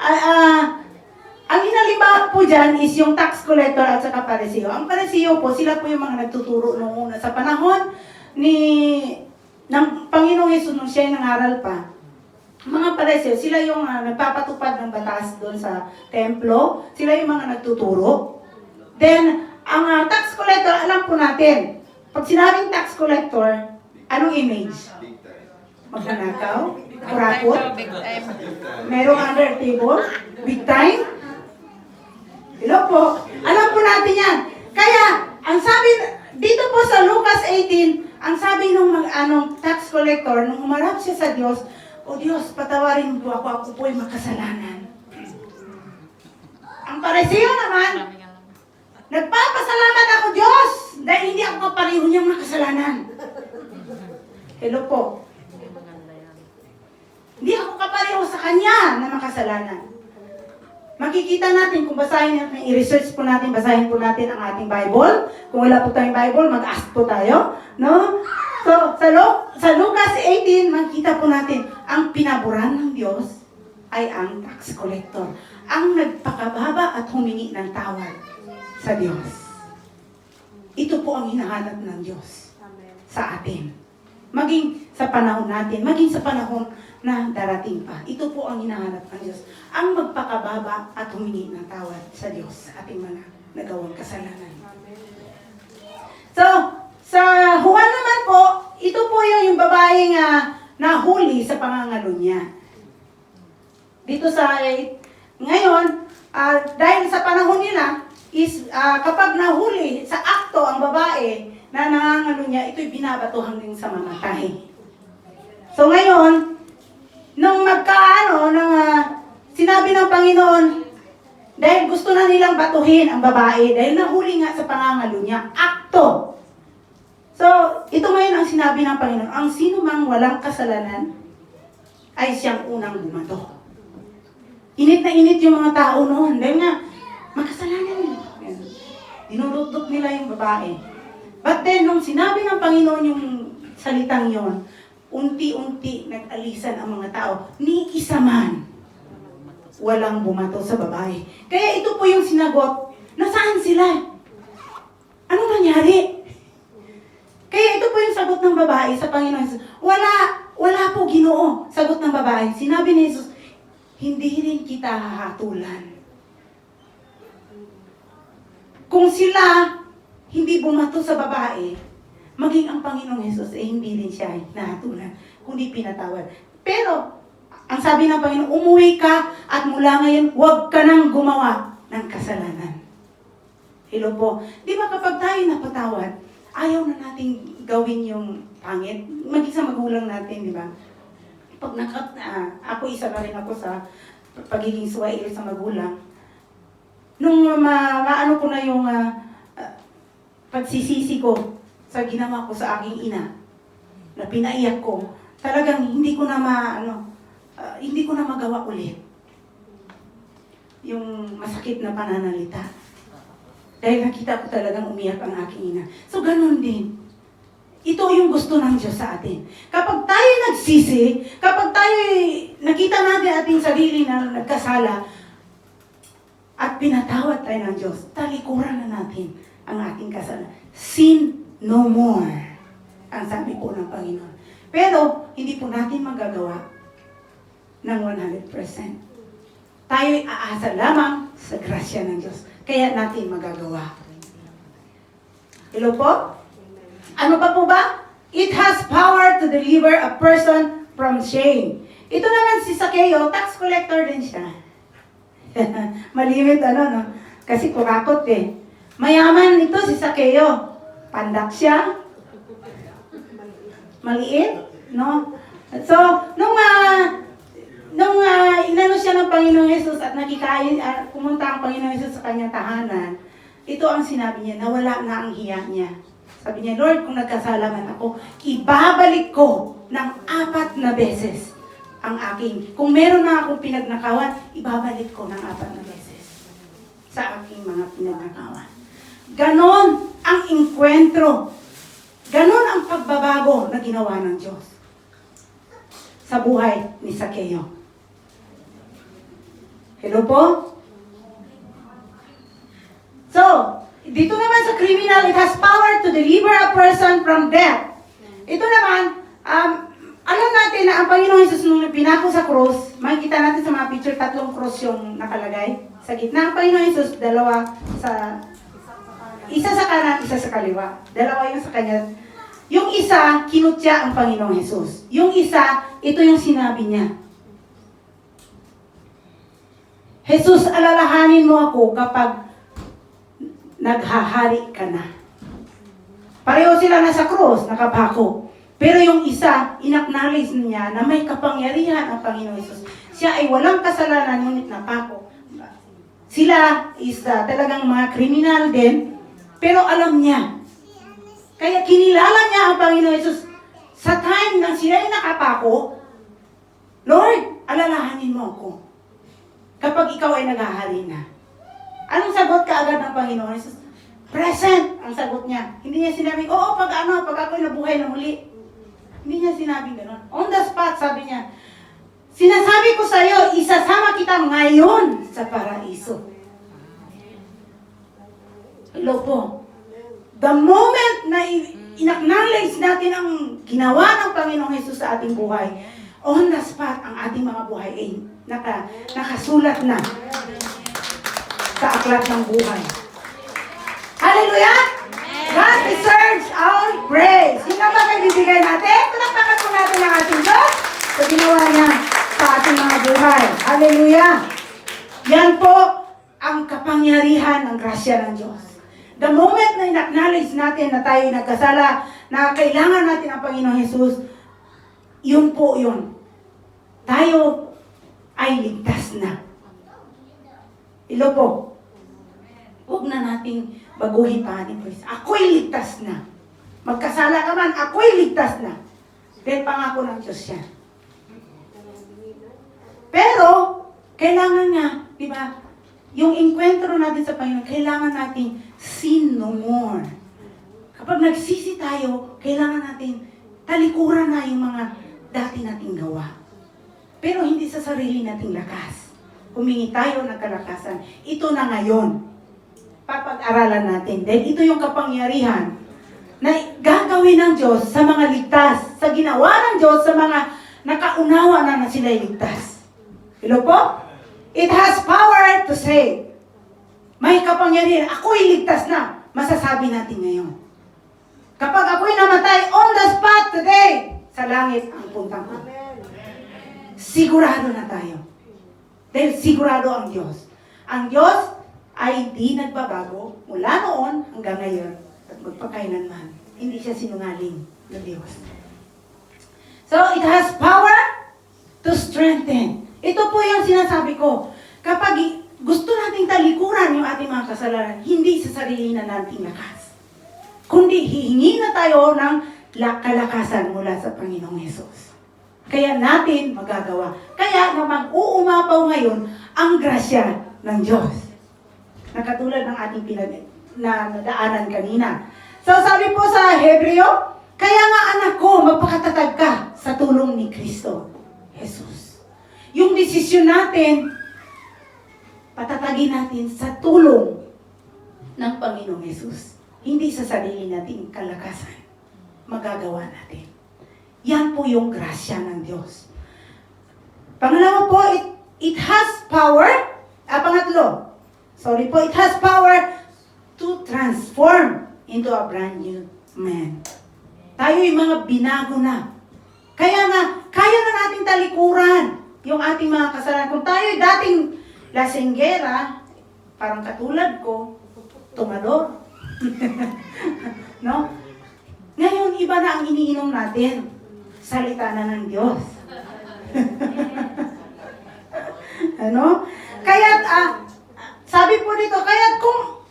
ang inalimbahan po dyan is yung tax collector at saka pariseo. Ang pariseo po, sila po yung mga nagtuturo noong una. Sa panahon ng Panginoong Yesus nung siya nangaral pa, mga pariseo, sila yung nagpapatupad ng batas doon sa templo. Sila yung mga nagtuturo. Then, ang tax collector, alam po natin, pag sinabing tax collector, anong image? Magnanakaw? Kurakot? Merong under table? Big time? Hello po. Alam po natin yan. Kaya, ang sabi, dito po sa Lucas 18, ang sabi nung tax collector, nung humarap siya sa Diyos, O Diyos, patawarin mo ako po'y makasalanan. Ang pariseo naman, nagpapasalamat ako Diyos, dahil hindi ako kapareho niyang makasalanan. Hello po. Hindi ako kapareho sa Kanya na makasalanan. Makikita natin kung basahin natin, i-research po natin, basahin po natin ang ating Bible. Kung wala po tayong Bible, mag-ask po tayo. No? So, sa Lucas 18, makikita po natin, ang pinaboran ng Diyos ay ang tax collector. Ang nagpakababa at humingi ng tawad sa Diyos. Ito po ang hinahanap ng Diyos sa atin. Maging sa panahon natin, maging sa panahon na darating pa. Ito po ang hinahanap ng Diyos. Ang magpakababa at humingi ng tawad sa Diyos sa ating mga nagawang kasalanan. So, sa Juan naman po, ito po yung babaeng nahuli sa pangangalo niya. Dito sa, ngayon, dahil sa panahon nila, is kapag nahuli sa akto ang babae na nangangalo niya, ito'y binabato hanggang sa mamatay. So ngayon, nung sinabi ng Panginoon, dahil gusto na nilang batuhin ang babae, dahil nahuli nga sa pangangalo niya, akto. So, ito ngayon ang sinabi ng Panginoon, ang sino mang walang kasalanan ay siyang unang bumato. Init na init yung mga tao noon, dahil nga, makasalanan nila. Dinurudot nila yung babae. But then, nung sinabi ng Panginoon yung salitang yon, unti-unti nag-alisan ang mga tao, ni isa man walang bumato sa babae. Kaya ito po yung sinagot, nasaan sila? Ano nangyari? Kaya ito po yung sagot ng babae sa Panginoon Jesus. Wala po Ginoo, sagot ng babae. Sinabi ni Jesus, hindi rin kita hahatulan. Kung sila hindi bumato sa babae, maging ang Panginoong Jesus hindi rin siya nahatulan, kundi pinatawad. Pero, ang sabi ng Panginoon, umuwi ka at mula ngayon, huwag ka nang gumawa ng kasalanan. Hello po. Di ba kapag tayo napatawad, ayaw na nating gawin yung pangit. Maging sa magulang natin, di ba? Pag ako isa na rin ako sa pagiging suwail sa magulang. Nung maano ko na yung pagsisisi ko sa ginawa ko sa aking ina, na pinaiyak ko, talagang hindi ko na magawa ulit yung masakit na pananalita. Dahil nakita ko talagang umiyak ang aking ina. So, ganun din. Ito yung gusto ng Diyos sa atin. Kapag tayo nagsisi, kapag tayo nakita natin ating sarili na nagkasala, at pinatawad tayo ng Diyos, talikuran na natin ang ating kasalanan. Sin no more, ang sabi po ng Panginoon. Pero, hindi po natin magagawa ng 100%. Tayo'y aasa lamang sa grasya ng Diyos. Kaya natin magagawa. Hello po? Ano pa po ba? It has power to deliver a person from shame. Ito naman si Zacchaeus, tax collector din siya. Malimit no? Kasi kurakot eh. Mayaman ito si Zacchaeus. Pandak siya. Maliit, no? So, nung inano siya ng Panginoong Hesus at nakikain, pumunta ang Panginoong Hesus sa kanyang tahanan, ito ang sinabi niya, nawala na ang hiya niya. Sabi niya, Lord, kung nagkasala man ako, ibabalik ko ng 4 na beses ang aking. Kung meron na akong pinagnakawan, ibabalik ko ng 4 na beses sa aking mga pinagnakawan. Ganon ang inkwentro. Ganon ang pagbabago na ginawa ng Diyos sa buhay ni Zacchaeus. Hello po? So, dito naman sa criminal, it has power to deliver a person from death. Ito naman, alam natin na ang Panginoon Jesus nung pinako sa cross, makikita natin sa mga picture, 3 cross yung nakalagay. Sa gitna, ang Panginoon Jesus, isa sa kanan, isa sa kaliwa. 2 yung sa kanya. Yung isa, kinutya ang Panginoong Jesus. Yung isa, ito yung sinabi niya. Jesus, alalahanin mo ako kapag naghahari ka na. Pareho sila nasa cross, nakapako. Pero yung isa, inacknowledge niya na may kapangyarihan ang Panginoong Jesus. Siya ay walang kasalanan, ngunit napako. Sila is talagang mga kriminal din, pero alam niya. Kaya kinilala niya ang Panginoon Jesus. Sa time na sila ay nakapako, Lord, alalahanin mo ako kapag ikaw ay naghahari na. Anong sagot kaagad ng Panginoon Jesus? Present, ang sagot niya. Hindi niya sinabing, oo, pag ako'y nabuhay na muli. Hindi niya sinabing gano'n. On the spot, sabi niya, sinasabi ko sa iyo, isasama kita ngayon sa paraiso. Hello po. The moment na in-acknowledge natin ang ginawa ng Panginoong Jesus sa ating buhay, on the spot, ang ating mga buhay ay nakasulat na sa aklat ng buhay. Hallelujah! God deserves our praise. Sino ba kayo bibigay natin? Palakpakan po natin ang ating Diyos sa ginawa niya sa ating mga buhay. Hallelujah! Yan po ang kapangyarihan ng grasya ng Diyos. The moment na in-acknowledge natin na tayo nagkasala, na kailangan natin ang Panginoong Jesus, yun po yun. Tayo ay ligtas na. Ilo po. Huwag na nating baguhin pa ni Christ. Ako'y ligtas na. Magkasala ka man, ako'y ligtas na. Dahil pangako ng Diyos yan. Pero, kailangan nga, di ba, yung enkwentro natin sa Panginoon, kailangan natin sin no more. Kapag nagsisi tayo, kailangan natin talikuran na yung mga dati nating gawa. Pero hindi sa sarili nating lakas. Humingi tayo ng kalakasan. Ito na ngayon. Papag-aralan natin. Dahil ito yung kapangyarihan na gagawin ng Diyos sa mga ligtas. Sa ginawa ng Diyos sa mga nakaunawa na sila'y ligtas. Hello po? It has power to save. May kapangyarihan. Ako'y ligtas na. Masasabi natin ngayon. Kapag ako'y namatay on the spot today, sa langit ang puntang ko. Sigurado na tayo. Dahil sigurado ang Diyos. Ang Diyos ay hindi nagbabago mula noon hanggang ngayon at magpakailanman. Hindi siya sinungaling na Diyos. So, it has power to strengthen. Ito po yung sinasabi ko. Kapag gusto nating talikuran yung ating mga kasalanan, hindi sa sarili na nating lakas. Kundi hihingi na tayo ng kalakasan mula sa Panginoong Hesus. Kaya natin magagawa. Kaya naman uumapaw ngayon ang grasya ng Diyos. Nakatulad ng ating nadaanan kanina. So sabi po sa Hebreo, kaya nga anak ko, magpakatatag ka sa tulong ni Kristo, Jesus. Yung desisyon natin, patatagin natin sa tulong ng Panginoong Hesus. Hindi sa sarili nating kalakasan. Magagawa natin. Yan po yung grasya ng Diyos. Pangalawa po, it has power. Pangatlo, it has power to transform into a brand new man. Tayo yung mga binago na. Kaya na nating talikuran yung ating mga kasalanan. Kung tayo dating lasenggera, parang katulad ko, tumador. No? Ngayon, iba na ang iniinom natin. Salita na ng Diyos. Ano? Kaya, sabi po dito, kaya kung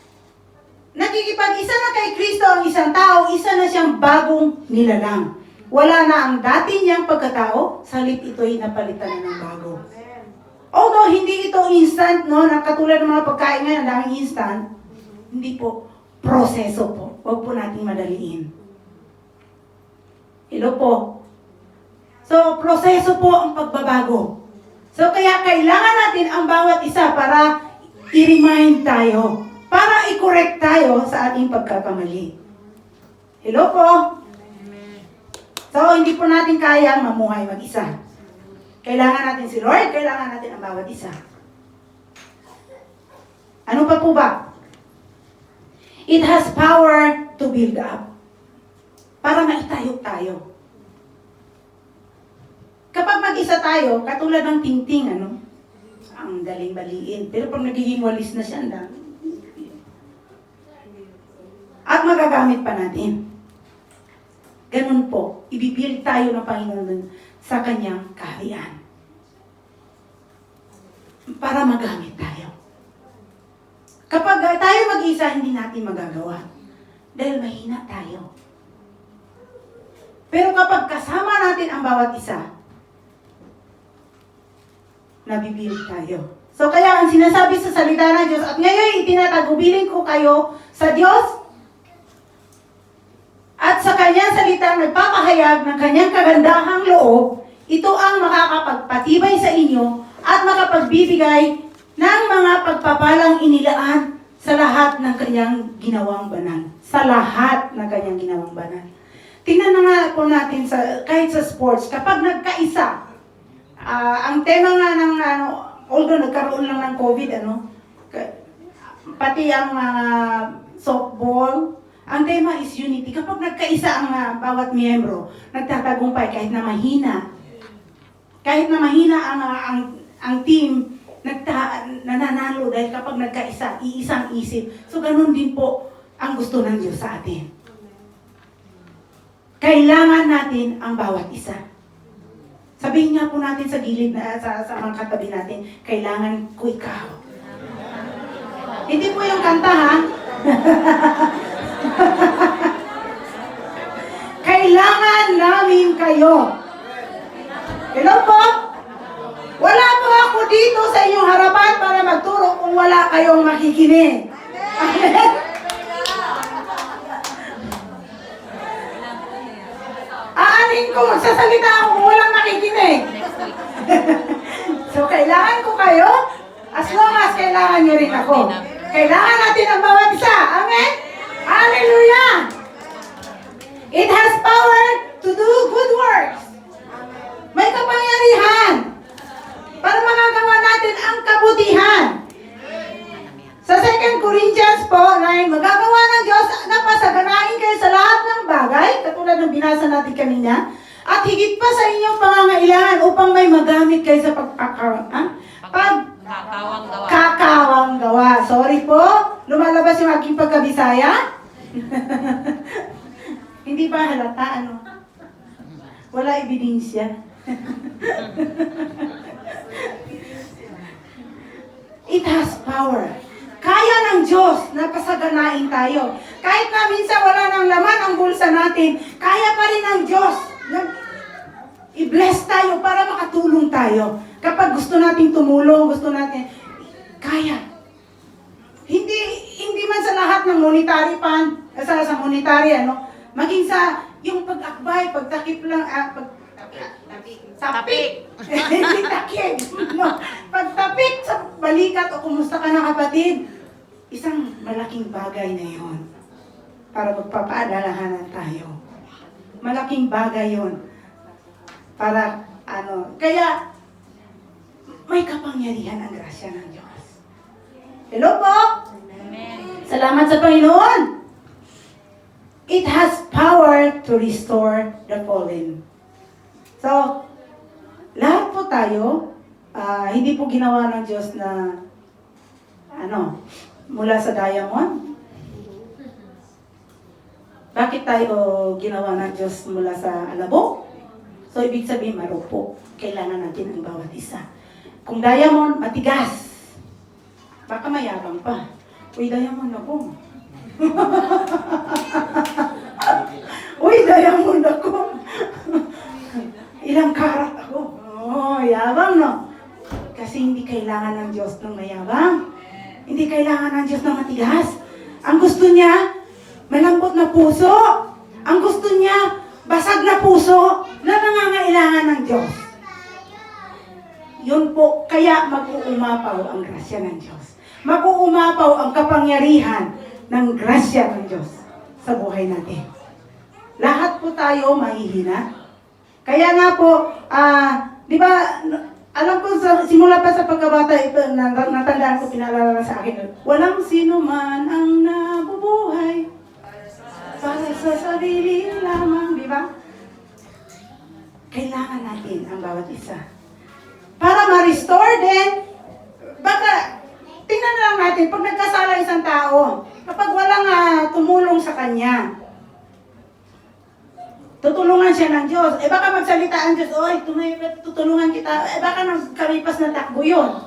nakikipag-isa na kay Kristo ang isang tao, isa na siyang bagong nilalang. Wala na ang dati niyang pagkatao, salit ito'y napalitan na ng bago. Although hindi ito instant, no, na katulad ng mga pagkain ngayon, ang daming instant, hindi po, proseso po. Huwag po nating madaliin. Hello po. So, proseso po ang pagbabago. So, kaya kailangan natin ang bawat isa para i-remind tayo, para i-correct tayo sa ating pagkakamali. Hello po. So, hindi po natin kaya mamuhay mag-isa. Kailangan natin si Lord, kailangan natin ang bawat isa. Ano pa po ba? It has power to build up. Para maitayo tayo. Kapag mag-isa tayo, katulad ng tingting, ang daling baliin. Pero pag nagiging walis na siya, ang dami. At magagamit pa natin. Ganun po, ibibuild tayo ng Panginoon sa kanyang kaharian. Para magamit tayo. Kapag tayo mag-isa, hindi natin magagawa. Dahil mahina tayo. Pero kapag kasama natin ang bawat isa, nabibuild tayo. So kaya ang sinasabi sa salita ng Diyos, at ngayon itinatagubilin ko kayo sa Diyos at sa kanyang salita nagpapahayag ng kanyang kagandahang loob, ito ang makakapagpatibay sa inyo at makapagbibigay ng mga pagpapalang inilaan sa lahat ng kanyang ginawang banal. Sa lahat ng kanyang ginawang banal. Tingnan na nga po natin, kahit sa sports, kapag nagkaisa, ang tema nga ng, although nagkaroon lang ng COVID, pati ang softball, ang tema is unity. Kapag nagkaisa ang bawat miyembro, nagtatagumpay kahit na mahina. Kahit na mahina ang team, nananalo dahil kapag nagkaisa, iisang isip. So ganun din po ang gusto ng Diyos sa atin. Kailangan natin ang bawat isa. Sabihin nga po natin sa gilid sa mga katabi natin, kailangan ko ikaw. Hindi po yung kanta, ha? Kailangan namin kayo. Hello po? Wala po ako dito sa inyong harapan para magturo kung wala kayong makikinig. Amen? Aanin ko, magsasalita ako kung walang makikinig. So, kailangan ko kayo as long as kailangan nyo rin ako. Kailangan natin ang bawat isa. Amen? Hallelujah! It has power to do good works. May kapangyarihan para magagawa natin ang kabutihan. Sa 2 Corinthians po, 9, magagawa ng Diyos na pasaganain kayo sa lahat ng bagay, katulad ng binasa natin kanina, at higit pa sa inyong pangangailangan upang may magamit kayo sa kakawang gawa. Sorry po, lumalabas yung aking pagkabisaya. Hindi ba halata, Wala ebidensya. It has power. Kaya ng Diyos na pasaganain tayo. Kahit na minsan wala nang laman ang bulsa natin, kaya pa rin ng Diyos na i-bless tayo para makatulong tayo. Kapag gusto nating tumulong, gusto natin, kaya. Hindi man sa lahat ng monetary fund, sa monetary, maging sa yung pag-akbay, pagtakip lang, Tapik. Hindi takik. No. Pag tapik sa balikat o kumusta ka na kapatid, isang malaking bagay na yon para magpapaalalahanan tayo. Malaking bagay yon para kaya may kapangyarihan ang grasya ng Diyos. Hello po? Amen. Salamat sa Panginoon. It has power to restore the fallen. So, lahat po tayo, hindi po ginawa ng Diyos na, mula sa diamond. Bakit tayo ginawa ng Diyos mula sa alabok? So, ibig sabihin, marupok. Kailangan natin ang bawat isa. Kung diamond, matigas. Baka mayabang pa. Uy, diamond ako. Uy, diamond ako. Ilang karat ako. Oh, yabang, no? Kasi hindi kailangan ng Diyos ng mayabang. Hindi kailangan ng Diyos ng matigas. Ang gusto niya, malambot na puso. Ang gusto niya, basag na puso na nangangailangan ng Diyos. Yun po, kaya mag-uumapaw ang grasya ng Diyos. Mag-uumapaw ang kapangyarihan ng grasya ng Diyos sa buhay natin. Lahat po tayo mahihina. Kaya nga po, di ba, alam ko, simula pa sa pagkabata, ito, natandaan ko, pinaalala sa akin, walang sino man ang nabubuhay para sa sarili lamang, di ba? Kailangan natin ang bawat isa. Para ma-restore din, baka, tingnan na lang natin, pag nagkasala isang tao, kapag walang tumulong sa kanya, tutulungan siya ng Diyos. Baka magsalita ang Diyos, oy, tutulungan kita. Baka nagkaripas na takbo yun.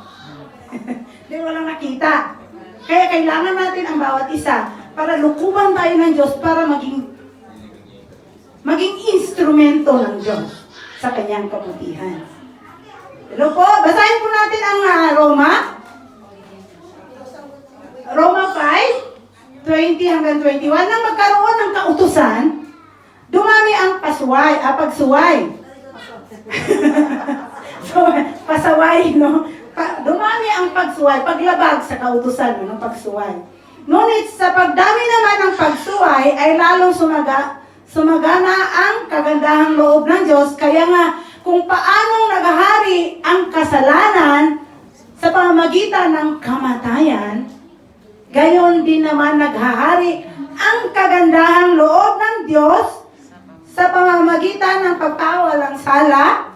Hindi walang nakita. Kaya kailangan natin ang bawat isa para lukuban tayo ng Diyos para maging instrumento ng Diyos sa kanyang kabutihan. Hello po, basahin po natin ang Roma 5, 20 hanggang 21. Nang magkaroon ng kautusan, dumami ang pagsuway. So, pasaway, no? Dumami ang pagsuway, paglabag sa kautusan ng pagsuway. Ngunit sa pagdami naman ng pagsuway, ay lalong sumagana ang kagandahang loob ng Diyos. Kaya nga, kung paanong naghahari ang kasalanan sa pamamagitan ng kamatayan, gayon din naman naghahari ang kagandahang loob ng Diyos sa pamamagitan ng pagkawalang sala.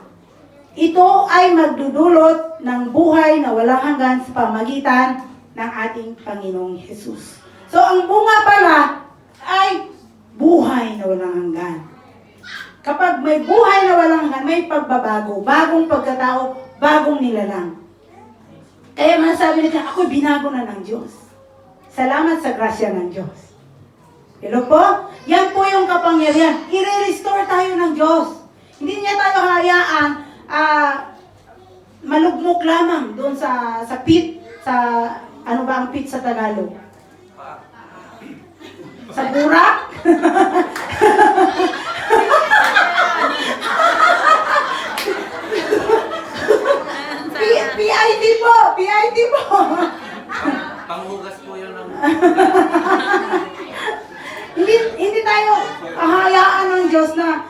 Ito ay magdudulot ng buhay na walang hanggan sa pamamagitan ng ating Panginoong Jesus. So, ang bunga pala ay buhay na walang hanggan. Kapag may buhay na walang hanggan, may pagbabago, bagong pagkatao, bagong nilalang. Kaya masasabi nila, ako'y binago na ng Diyos. Salamat sa grasya ng Diyos. Hello po? Yan po yung kapangyarihan. I-restore tayo ng Diyos. Hindi niya tayo hayaan malugmok lamang doon sa pit, ano ba ang pit sa Tagalog? Sa burak? PIT po! PIT po! Panghugas po yun ng... Hindi tayo hayaan ng Diyos na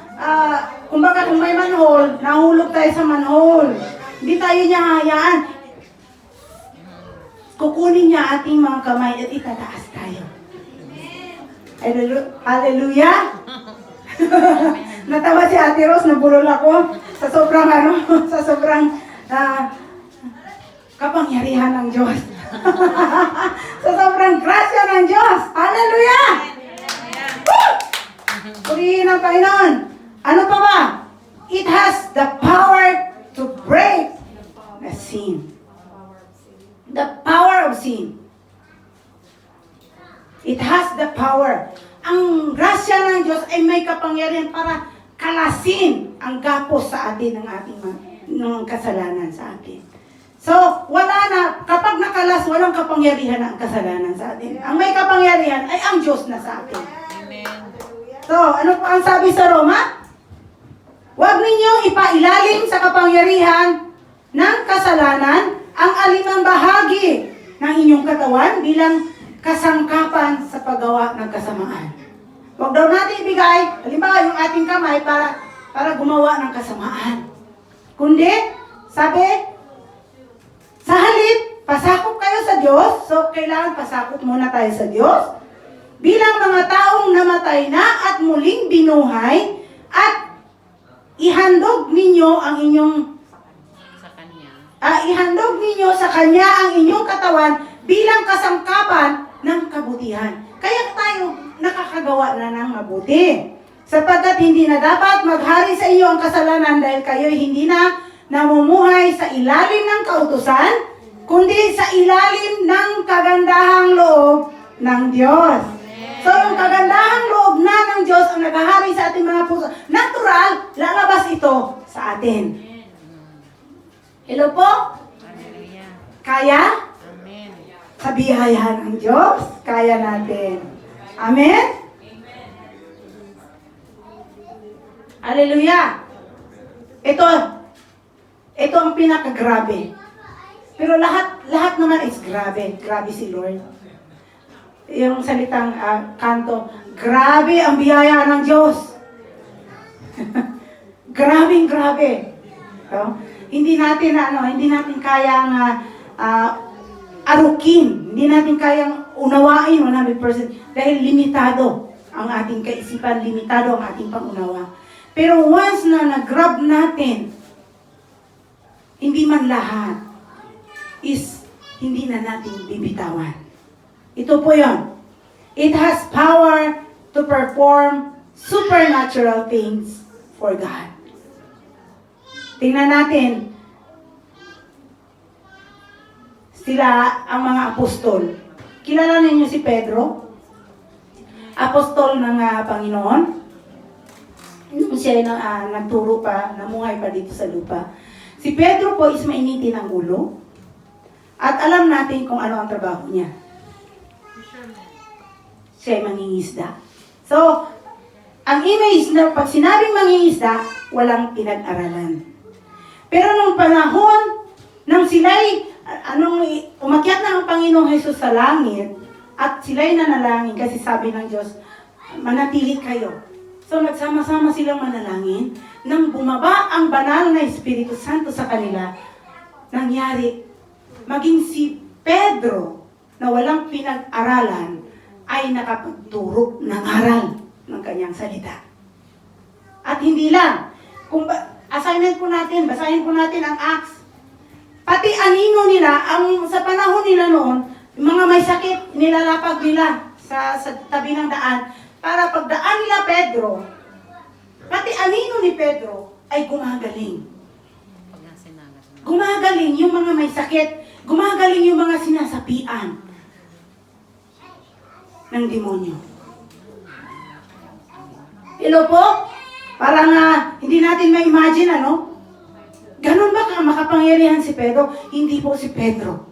kumbaga kung may manhole, nahulog tayo sa manhole. Hindi tayo niya hayaan. Kukunin niya ating mga kamay at itataas tayo. Hallelujah! Natawa si Ate Rose, nabulol ako sa sobrang kapangyarihan ng Diyos. Sa sobrang grasya ng Diyos. Hallelujah! Purihin ang Panginoon. Ano pa ba? It has the power to break the sin. The power of sin. It has the power. Ang grasya ng Diyos ay may kapangyarihan para kalasin ang gapos sa atin ng ating ng kasalanan sa atin. So, wala na, kapag nakalas, walang kapangyarihan ang kasalanan sa atin. Ang may kapangyarihan ay ang Diyos na sa atin. Amen. So, ano po ang sabi sa Roma? Huwag ninyong ipailalim sa kapangyarihan ng kasalanan ang alinang bahagi ng inyong katawan bilang kasangkapan sa paggawa ng kasamaan. Huwag daw natin ibigay, halimbawa yung ating kamay para gumawa ng kasamaan. Kundi, sabi, sa halip, pasakop kayo sa Diyos. So, kailangan pasakop muna tayo sa Diyos. Bilang mga taong namatay na at muling binuhay, at ihandog ninyo ang inyong ihandog ninyo sa Kanya ang inyong katawan bilang kasangkapan ng kabutihan. Kaya tayo nakakagawa na ng mabuti. Sapagkat hindi na dapat maghari sa iyo ang kasalanan dahil kayo hindi na namumuhay sa ilalim ng kautusan, kundi sa ilalim ng kagandahang loob ng Diyos. So yung kagandahang loob na ng Diyos ang naghahari sa ating mga puso. Natural, lalabas ito sa atin. Hello po? Kaya? Amen. Sa biyaya ng Diyos, kaya natin. Amen? Hallelujah! Ito ang pinakagrabe. Pero lahat naman is grabe. Grabe si Lord. Yung salitang kanto, grabe ang biyaya ng Diyos. Grabe. So, hindi natin kayang arukin. Hindi natin kayang unawain 100% dahil limitado ang ating kaisipan, limitado ang ating pangunawa. Pero once na nag-grab natin, hindi man lahat, is hindi na natin bibitawan. Ito po yon. It has power to perform supernatural things for God. Tingnan natin, sila ang mga apostol. Kilala ninyo si Pedro? Apostol ng Panginoon. Nung siya nagturo pa, namuhay pa dito sa lupa. Si Pedro po is mainitin ang ulo. At alam natin kung ano ang trabaho niya. Siya ay mangingisda. So, ang image na pag sinabing mangingisda, walang pinag-aralan. Pero nung panahon, nang sila'y, umakyat na ang Panginoong Jesus sa langit, at sila'y nanalangin, kasi sabi ng Diyos, manatili kayo. So, nagsama-sama silang manalangin, nang bumaba ang banal na Espiritu Santo sa kanila, nangyari, maging si Pedro, na walang pinag-aralan, ay nakapagturo ng aral ng kanyang salita. At hindi lang, kung assignment po natin, basahin po natin ang Acts. Pati anino nila, sa panahon nila noon, mga may sakit, nilalapag nila sa tabi ng daan, para pagdaan nila Pedro, pati anino ni Pedro ay gumagaling. Gumagaling yung mga may sakit, gumagaling yung mga sinasapian ng demonyo. Hello po? Parang hindi natin ma-imagine, Ganon ba makapangyarihan si Pedro? Hindi po si Pedro.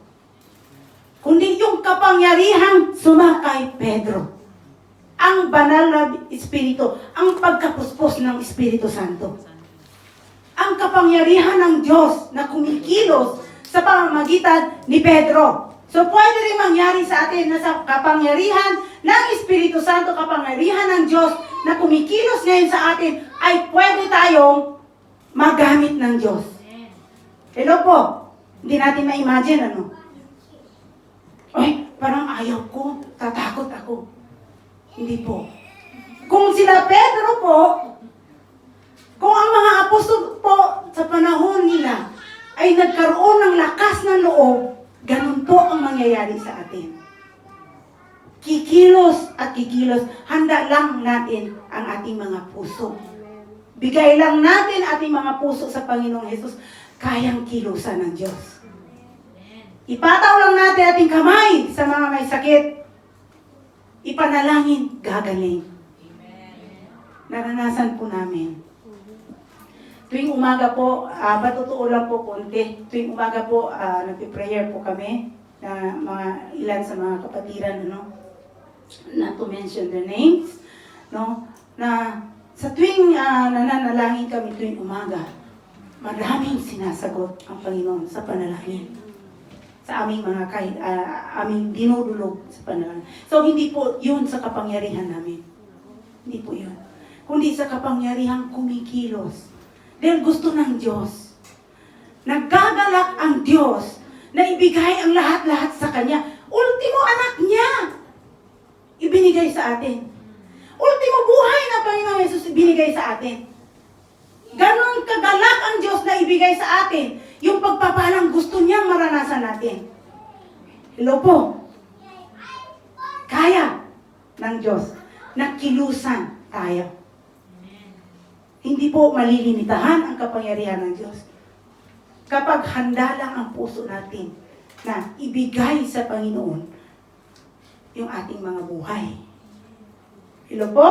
Kundi yung kapangyarihan sumakay Pedro. Ang banal na Espiritu, ang pagkapuspos ng Espiritu Santo. Ang kapangyarihan ng Diyos na kumikilos sa pamamagitan ni Pedro. So pwede rin mangyari sa atin na sa kapangyarihan ng Espiritu Santo, kapangyarihan ng Diyos na kumikilos ngayon sa atin, ay pwede tayong magamit ng Diyos. Hello po? Hindi natin ma-imagine, Ay, parang ayaw ko, tatakot ako. Hindi po. Kung sila Pedro po, kung ang mga apostol po sa panahon nila ay nagkaroon ng lakas ng loob, ganun po ang mangyayari sa atin. Kikilos at kikilos, handa lang natin ang ating mga puso. Bigay lang natin ating mga puso sa Panginoong Jesus, kayang kilusan ng Diyos. Ipataw lang natin ating kamay sa mga may sakit. Ipanalangin, gagaling. Naranasan po namin. Tuwing umaga po, patutoo lang po konti. Tuwing umaga po, nagpiprayer po kami na mga ilan sa mga kapatiran, not to mention their names, na Sa tuwing nananalangin kami tuwing umaga, maraming sinasagot ang Panginoon sa panalangin. Sa aming mga aming dinudulog sa panalangin. So hindi po yun sa kapangyarihan namin. Hindi po yun. Kundi sa kapangyarihan kumikilos. Dahil gusto ng Diyos. Naggagalak ang Diyos na ibigay ang lahat-lahat sa Kanya. Ultimo anak niya, ibinigay sa atin. Ultimo buhay na Panginoon Jesus ibinigay sa atin. Ganon kagalak ang Diyos na ibigay sa atin yung pagpapalang gusto niyang maranasan natin. Hello po. Kaya ng Diyos na kilusan tayo. Hindi po malilimitahan ang kapangyarihan ng Diyos. Kapag handa lang ang puso natin na ibigay sa Panginoon yung ating mga buhay. Hello po?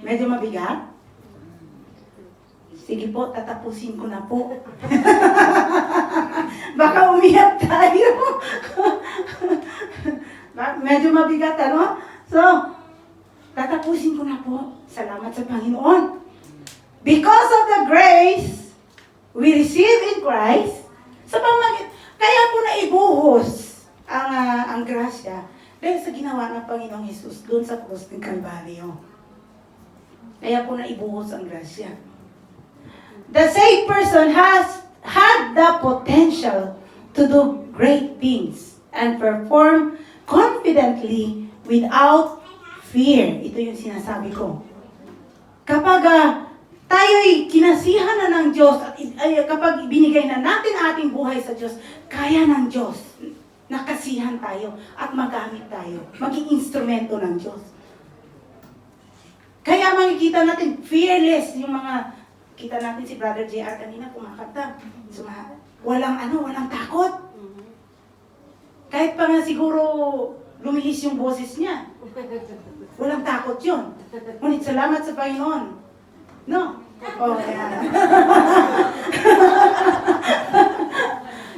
Medyo mabigat? Sige po, tatapusin ko na po. Baka umiyak tayo. Medyo mabigat, ano? So, tatapusin ko na po. Salamat sa Panginoon. Because of the grace we receive in Christ, kaya po na ibuhos ang grasya dahil sa ginawa ng Panginoong Jesus doon sa krus ng Kalbaryo. Kaya po na ibuhos ang grasya. The saved person had the potential to do great things and perform confidently without fear. Ito yung sinasabi ko. Kapag tayo'y kinasihan na ng Diyos at kapag binigay na natin ating buhay sa Diyos, kaya ng Diyos nakasihan tayo at magamit tayo. Maging instrumento ng Diyos. Kaya makikita natin fearless yung mga kita natin si Brother JR kanina kumakanta. Walang takot. Kahit pa nga siguro lumihis yung boses niya. Walang takot yun. Ngunit salamat sa Panginoon. No? Oh, yeah.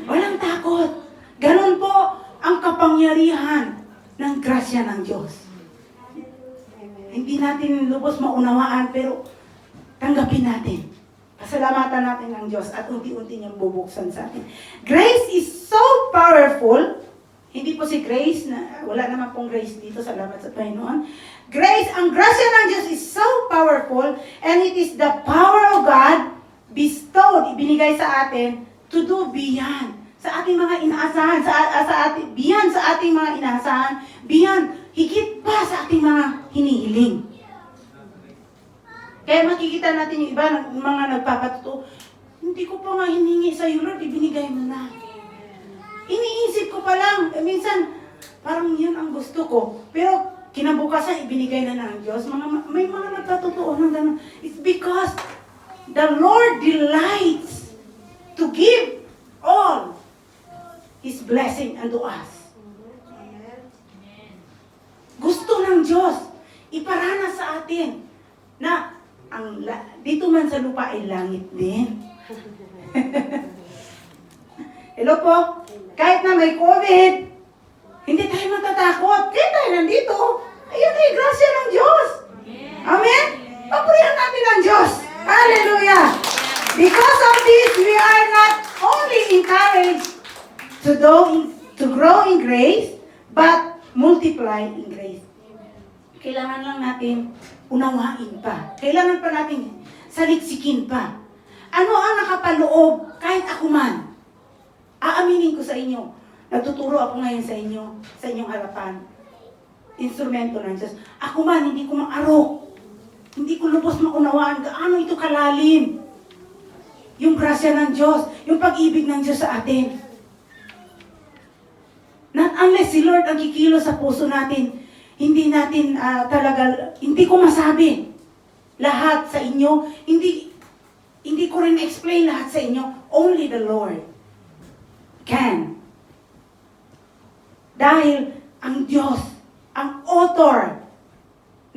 Walang takot. Ganon po ang kapangyarihan ng grasya ng Diyos. Hindi natin lubos maunawaan, pero tanggapin natin. Pasalamatan natin ng Diyos at unti-unti niyang bubuksan sa atin. Grace is so powerful. Hindi po si Grace, wala naman pong Grace dito, salamat sa Panginoon. Grace, ang grasya ng Diyos is so powerful and it is the power of God bestowed, ibinigay sa atin to do beyond sa ating mga inaasahan, beyond sa ating mga inaasahan, beyond, higit pa sa ating mga hinihiling. Kaya makikita natin yung iba, mga nagpapatuto, hindi ko pa nga hiningi sa iyo, Lord, ibinigay mo na. Iniisip ko pa lang, minsan, parang yun ang gusto ko. Pero kinabukasan, ibinigay na ng Diyos. May mga nagpatutuo ng gano'n. It's because the Lord delights to give all His blessing unto us. Gusto ng Diyos iparana sa atin na dito man sa lupa ay langit din. Hello po? Kahit na may COVID, hindi tayo matatakot. Kaya tayo nandito. Ayun ay grasya ng Diyos. Amen? Papurihan natin ang Diyos. Hallelujah! Because of this, we are not only encouraged to grow in grace, but multiply in grace. Kailangan lang natin unawain pa. Kailangan pa natin saliksikin pa. Ano ang nakapaloob kahit ako man? Aaminin ko sa inyo. Nagtuturo ako ngayon sa inyo, sa inyong harapan. Instrumento ng Diyos. Ako man, hindi ko maarok. Hindi ko lubos maunawaan gaano ito kalalim. Yung grasya ng Diyos, yung pag-ibig ng Diyos sa atin. Not unless si Lord ang kikilos sa puso natin, hindi natin hindi ko masabi lahat sa inyo, hindi ko rin explain lahat sa inyo, only the Lord can. Dahil ang Diyos, ang author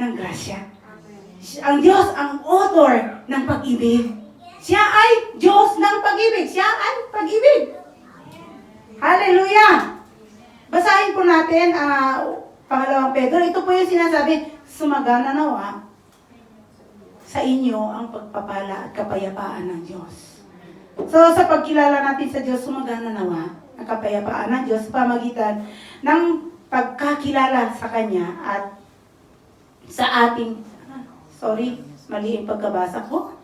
ng grasya. Ang Diyos, ang author ng pag-ibig. Siya ay Diyos ng pag-ibig. Siya ay pag-ibig. Hallelujah! Basahin po natin Pangalawang Pedro. Ito po yung sinasabi, sumagana nawa sa inyo ang pagpapala at kapayapaan ng Diyos. So sa pagkilala natin sa Diyos, sumagana nawa ang kapayapaan ng Diyos sa pamagitan ng pagkakilala sa Kanya at sa ating, mali ang pagkabasa ko.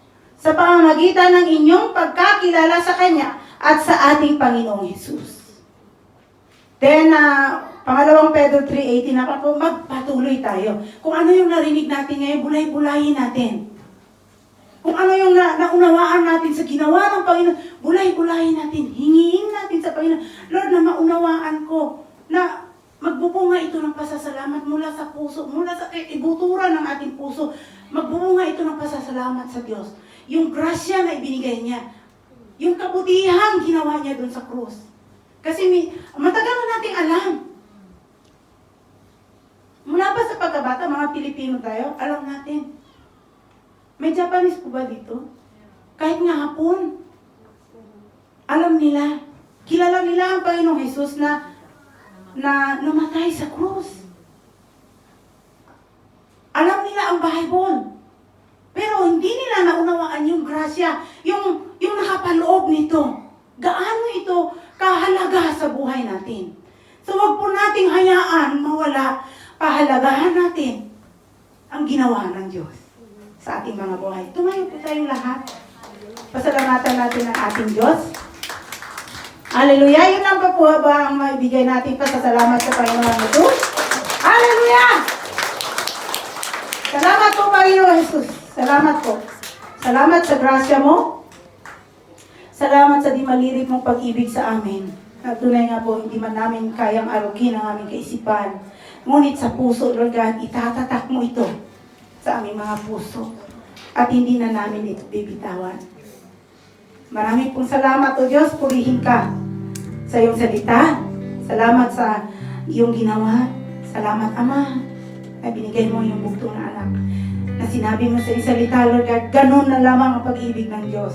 Sa pamamagitan ng inyong pagkakilala sa Kanya at sa ating Panginoong Hesus. Then, pangalawang Pedro 3:18 na po, magpatuloy tayo. Kung ano yung narinig natin ngayon, bulay-bulayin natin. Kung ano yung naunawaan natin sa ginawa ng Panginoon, bulay-bulayin natin. Hingiin natin sa Panginoon, Lord, na maunawaan ko na magbubunga ito ng pasasalamat mula sa puso, mula sa ibuturan ng ating puso. Magbubunga ito ng pasasalamat sa Diyos. Yung grasya na ibinigay niya, yung kabutihang ginawa niya dun sa krus. Kasi matagal na nating alam. Mula pa sa pagkabata, mga Pilipino tayo, alam natin. May Japanese po ba dito? Kahit nga hapon, alam nila. Kilala nila ang Panginoong Hesus na namatay sa krus. Alam nila ang Bible. Pero hindi nila naunawaan yung grasya, yung nakapaloob nito. Gaano ito kahalaga sa buhay natin. So wag po nating hayaan mawala. Pahalagahan natin ang ginawa ng Diyos sa ating mga buhay. Tumayo po tayong lahat. Pasalamatan natin ang ating Diyos. Hallelujah! Yun lang pa po ba ang maibigay natin pasasalamat sa Panginoon Jesus? Hallelujah! Salamat po, Panginoon Jesus. Salamat po. Salamat sa grasya mo. Salamat sa di malirip mong pag-ibig sa amin. At tunay nga po, hindi man namin kayang arugin ang aming kaisipan. Ngunit sa puso, Lord God, itatatak mo ito sa aming mga puso. At hindi na namin ito bibitawan. Maraming pong salamat, O Diyos. Purihin ka sa iyong salita. Salamat sa iyong ginawa. Salamat, Ama, na binigay mo yung bugtong na anak. Na sinabi mo sa iyong salita, Lord God, ganun na lamang ang pag-ibig ng Diyos.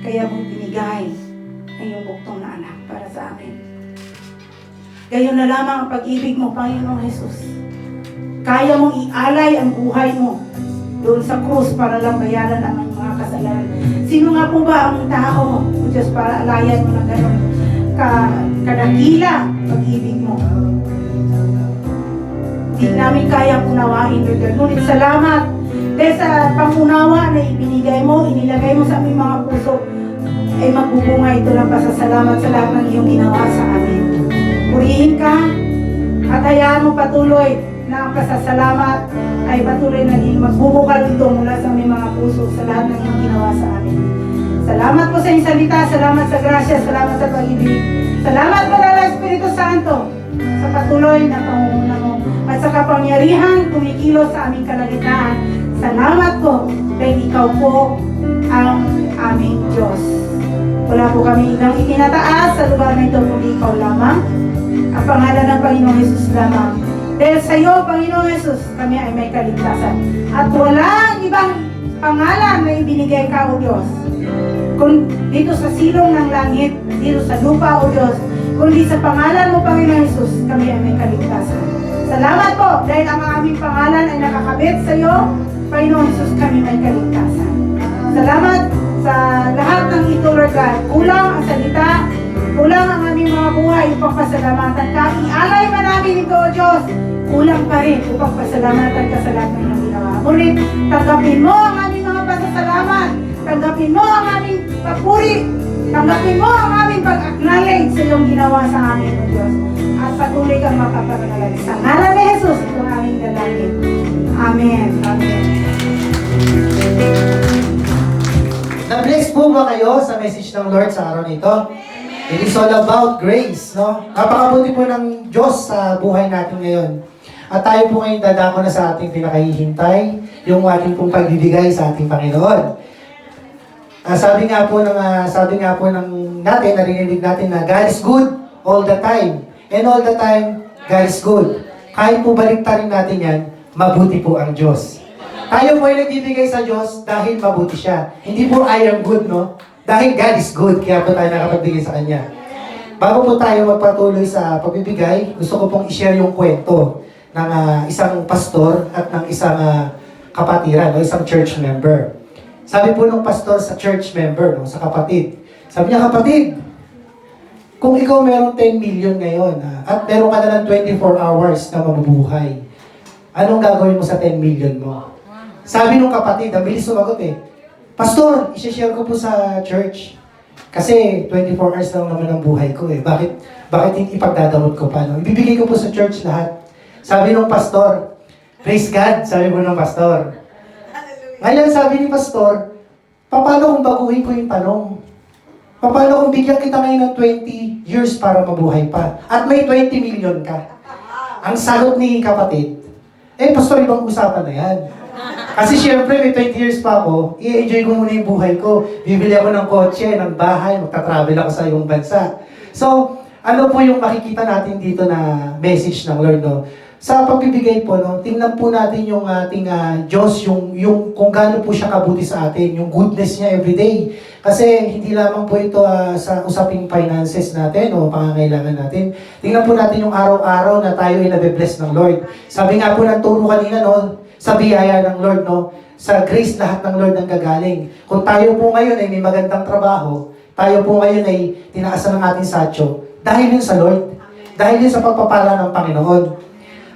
Kaya mo binigay ang iyong bugtong na anak para sa amin. Gayon na lamang ang pag-ibig mo, Panginoong Jesus. Kaya mong ialay ang buhay mo doon sa krus para lang bayaran ang mga kasalanan. Sino nga po ba ang tao, O Diyos, para alayan mo na gano'n kadakila pag-ibig mo? Hindi namin kaya unawain, Lord God. Ngunit salamat dahil sa pangunawa na ibinigay mo, inilagay mo sa aming mga puso, ay magbubunga ito ng pasasalamat sa lahat ng iyong ginawa sa amin. Purihin ka at hayaan mo patuloy na ang pasasalamat ay patuloy na magbubukal ito mula sa aming mga puso sa lahat ng iyong ginawa sa amin. Salamat po sa iyong salita, salamat sa grasya, salamat sa pag-ibig. Salamat po lalo Espiritu Santo sa patuloy na pangunguna mo at sa kapangyarihan kumikilos sa aming kalagitnaan. Salamat po dahil ikaw po ang aming Diyos. Wala po kami ibang itinataas sa lugar na ito kundi ikaw lamang. Ang pangalan ng Panginoong Jesus lamang. Dahil sa iyo, Panginoong Jesus, kami ay may kaligtasan. At walang ibang pangalan na ibinigay ka, O Diyos. Kung dito sa silong ng langit, dito sa lupa, O Diyos, kundi sa pangalan mo, Panginoong Jesus, kami ay may kaligtasan. Salamat po, dahil ang aming pangalan ay nakakabit sa iyo, Panginoong Jesus, kami may kaligtasan. Salamat sa lahat ng ito, Lord God. Kulang ang salita, kulang ang aming mga buhay upang pasalamatan ka. Ialay man namin ito, O Diyos, kulang pa rin upang pasalamatan ka sa lahat ng iyong ginawa. Ngunit, tanggapin mo ang aming mga pasasalamat. Tanggapin mo ang aming papuri. Tanggapin mo ang aming pag-acknowledge sa iyong ginawa sa amin, O Diyos. At patuloy kang makapangalan. Sa ngalan ni Jesus, itong aming dalangin. Amen. Amen. Na-bless po ba kayo sa message ng Lord sa araw nito? It is all about grace, no? Napakabuti po ng Diyos sa buhay natin ngayon. At tayo po ngayon dadako na sa ating pinakahihintay, yung ating pong pagbibigay sa ating Panginoon. Sabi nga po ng natin, narinig natin na God is good all the time. And all the time, God is good. Kahit po baliktarin natin yan, mabuti po ang Diyos. Tayo po ay nagbibigay sa Diyos dahil mabuti siya. Hindi po I am good, no? Dahil God is good, kaya po tayo nakapagbigay sa Kanya. Bago po tayo magpatuloy sa pagbibigay, gusto ko pong i-share yung kwento ng isang pastor at ng isang kapatiran o isang church member. Sabi po ng pastor sa church member, no, sa kapatid. Sabi niya, kapatid, kung ikaw meron 10 million ngayon at meron ka na lang 24 hours na mabubuhay, anong gagawin mo sa 10 million mo? Sabi nung kapatid, ang bilis sumagot eh, Pastor, isi-share ko po sa church. Kasi 24 hours lang naman ang buhay ko eh. Bakit hindi ipagdadamot ko pa? No? Ibibigay ko po sa church lahat. Sabi nung pastor, praise God, sabi po nung pastor. Ngayon sabi ni pastor, paano kung baguhin ko yung tanong? Paano kung bigyan kita ngayon ng 20 years para mabuhay pa? At may 20 million ka. Ang sagot ni kapatid, pastor, ibang usapan na yan. Kasi syempre, may 20 years pa ako, i-enjoy ko muna yung buhay ko. Bibili ako ng kotse, ng bahay, magta-travel ako sa ibang bansa. So, ano po yung makikita natin dito na message ng Lord, no? Sa pagbibigay po, no, tingnan po natin yung ating Diyos, yung kung gaano po siya kabuti sa atin, yung goodness niya everyday. Kasi hindi lamang po ito sa usaping finances natin o pangangailangan natin. Tingnan po natin yung araw-araw na tayo ay nabe-bless ng Lord. Sabi nga po ng turo kanina, no, sa biyaya ng Lord, no, sa grace lahat ng Lord ang gagaling. Kung tayo po ngayon ay may magandang trabaho, tayo po ngayon ay tinaasan ng ating satyo, dahil yun sa Lord. Dahil yun sa pagpapala ng Panginoon.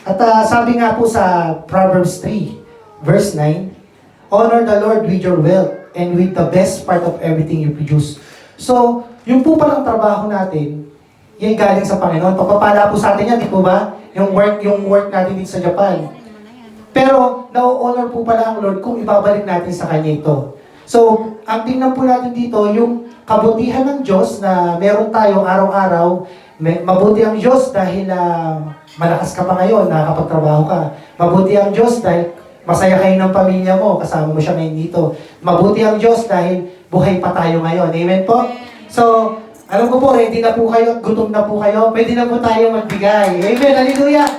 At sabi nga po sa Proverbs 3, verse 9, honor the Lord with your wealth and with the best part of everything you produce. So, yung po palang trabaho natin, yan galing sa Panginoon. Pagpapala po sa atin yan, di po ba? Yung work natin dito sa Japan. Pero, na-honor po pala ang Lord kung ibabalik natin sa Kanya ito. So, ang tingnan po natin dito, yung kabutihan ng Diyos na meron tayo araw-araw, mabuti ang Diyos dahil malakas ka pa ngayon, nakakapagtrabaho ka. Mabuti ang Diyos dahil masaya kayo ng pamilya mo, kasama mo siya ngayon dito. Mabuti ang Diyos dahil buhay pa tayo ngayon. Amen po? So, alam ko po, ready na po kayo, gutom na po kayo, pwede na po tayo magbigay. Amen, hallelujah!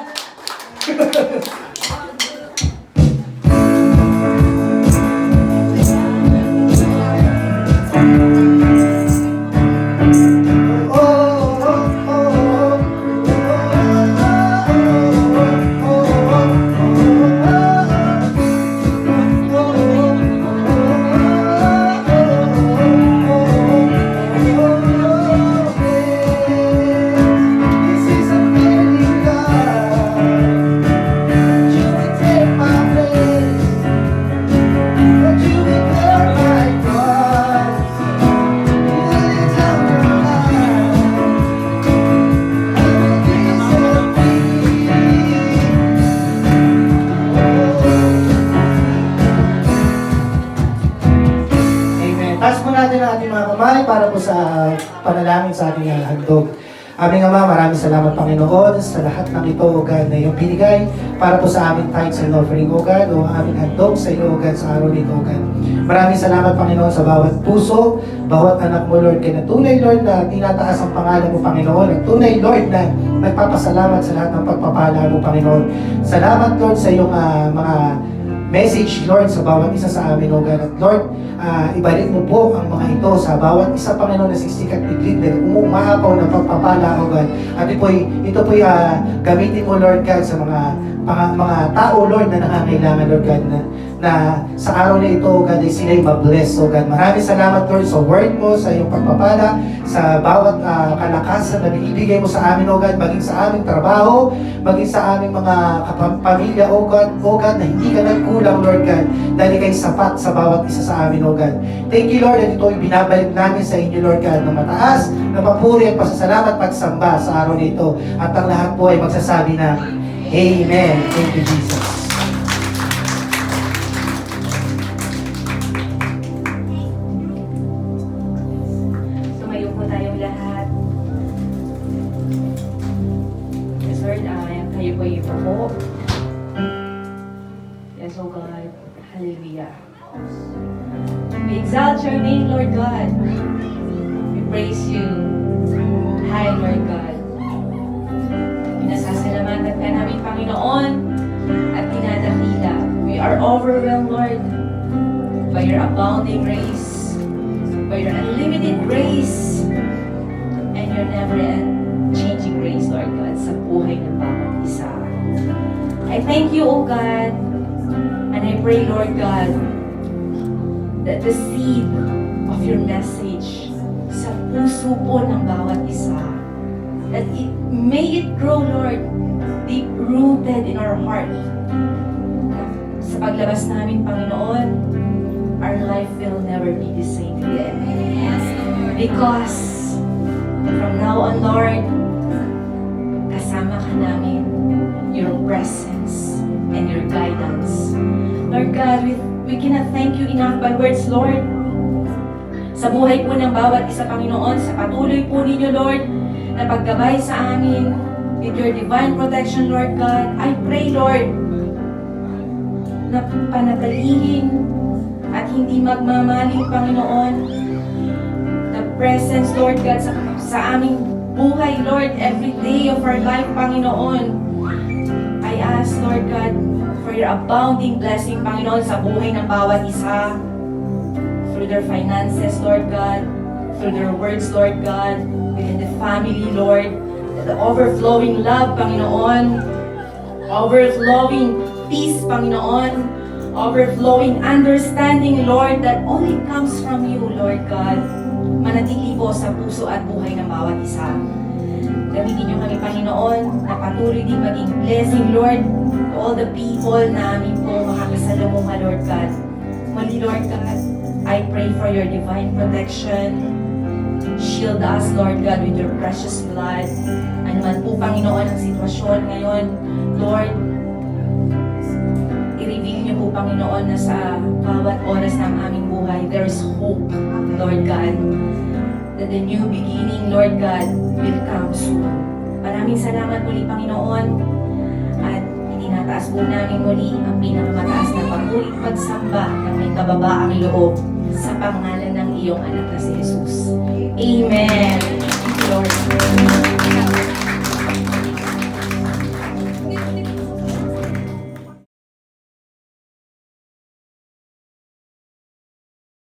Taas po natin ang ating mga kamay para po sa panalangin sa ating handog. Aming Ama, maraming salamat Panginoon sa lahat ng ito, O God, na iyong binigay para po sa aming tithes and offering, O God, o aming handog sa iyo, O God, sa araw nito, O God. Maraming salamat Panginoon sa bawat puso, bawat anak mo, Lord, kaya tunay, Lord, na tinataas ang pangalan mo, Panginoon, at tunay, Lord, na nagpapasalamat sa lahat ng pagpapala mo, Panginoon. Salamat, Lord, sa iyong mga message, Lord, sa bawat isa sa amin, O God. At Lord, ibalik mo po ang mga ito sa bawat isa, Panginoon, na sisikat biglit na umaapaw na pagpapala, O God. At ito po'y gamitin mo, Lord God, sa mga tao, Lord, na nangangailangan, Lord God, na sa araw na ito, O God, ay sila'y mabless, O God. Maraming salamat, Lord, sa word mo, sa iyong pagpapala, sa bawat kalakasan na binibigay mo sa amin, O God, maging sa aming trabaho, maging sa aming mga pamilya, O God, na hindi ka nagkulang, Lord God, dahil ikay sapat sa bawat isa sa amin, O God. Thank you, Lord, at ito ay binabalik namin sa inyo, Lord God, na mataas, na papuri at pasasalamat pagsamba sa araw na ito. At ang lahat po ay magsasabi na, Amen. Thank you, Jesus. Tumayo po tayong lahat. Yes, Lord, kayo po yung po. Yes, oh God. Hallelujah. We exalt your name, Lord God. We praise you. Hi, Lord God. Pinasasalamatan ka namin, Panginoon, at dinadakila. We are overwhelmed, Lord, by your abounding grace, by your unlimited grace, and your never-changing grace, Lord God, sa buhay ng bawat isa. I thank you, O God. And I pray, Lord God, that the seed of your message sa puso po ng bawat isa, that may it grow, Lord, deep-rooted in our heart. Sa paglabas namin, Panginoon, our life will never be the same again. Because from now on, Lord, kasama ka namin, your presence and your guidance. Lord God, we cannot thank you enough by words, Lord. Sa buhay po ng bawat isa, Panginoon, sa patuloy po ninyo, Lord, na paggabay sa amin with your divine protection, Lord God. I pray, Lord, na panatilihin at hindi magmamaling, Panginoon, the presence, Lord God, sa aming buhay, Lord, every day of our life, Panginoon. I ask, Lord God, for your abounding blessing, Panginoon, sa buhay ng bawat isa, through their finances, Lord God, through their words, Lord God, within the family, Lord, the overflowing love, Panginoon, overflowing peace, Panginoon, overflowing understanding, Lord, that only comes from you, Lord God. Manatili po sa puso at buhay ng bawat isa. Gamitin niyo kami, Panginoon, na patuloy din maging blessing, Lord, to all the people na amin po makakasalamuha, Lord God. Muli, Lord God, I pray for your divine protection. Shield us, Lord God, with your precious blood. Ano man po, Panginoon, ang sitwasyon ngayon, Lord, i-reveal niyo po, Panginoon, na sa bawat oras ng aming buhay, there is hope, Lord God, that the new beginning, Lord God, will come soon. Maraming salamat muli, Panginoon, at itinataas po namin muli ang pinakamataas na papuri at pagsamba ng may kababaang loob sa pangalan ng iyong anak na si Jesus. Amen. Thank you, Lord.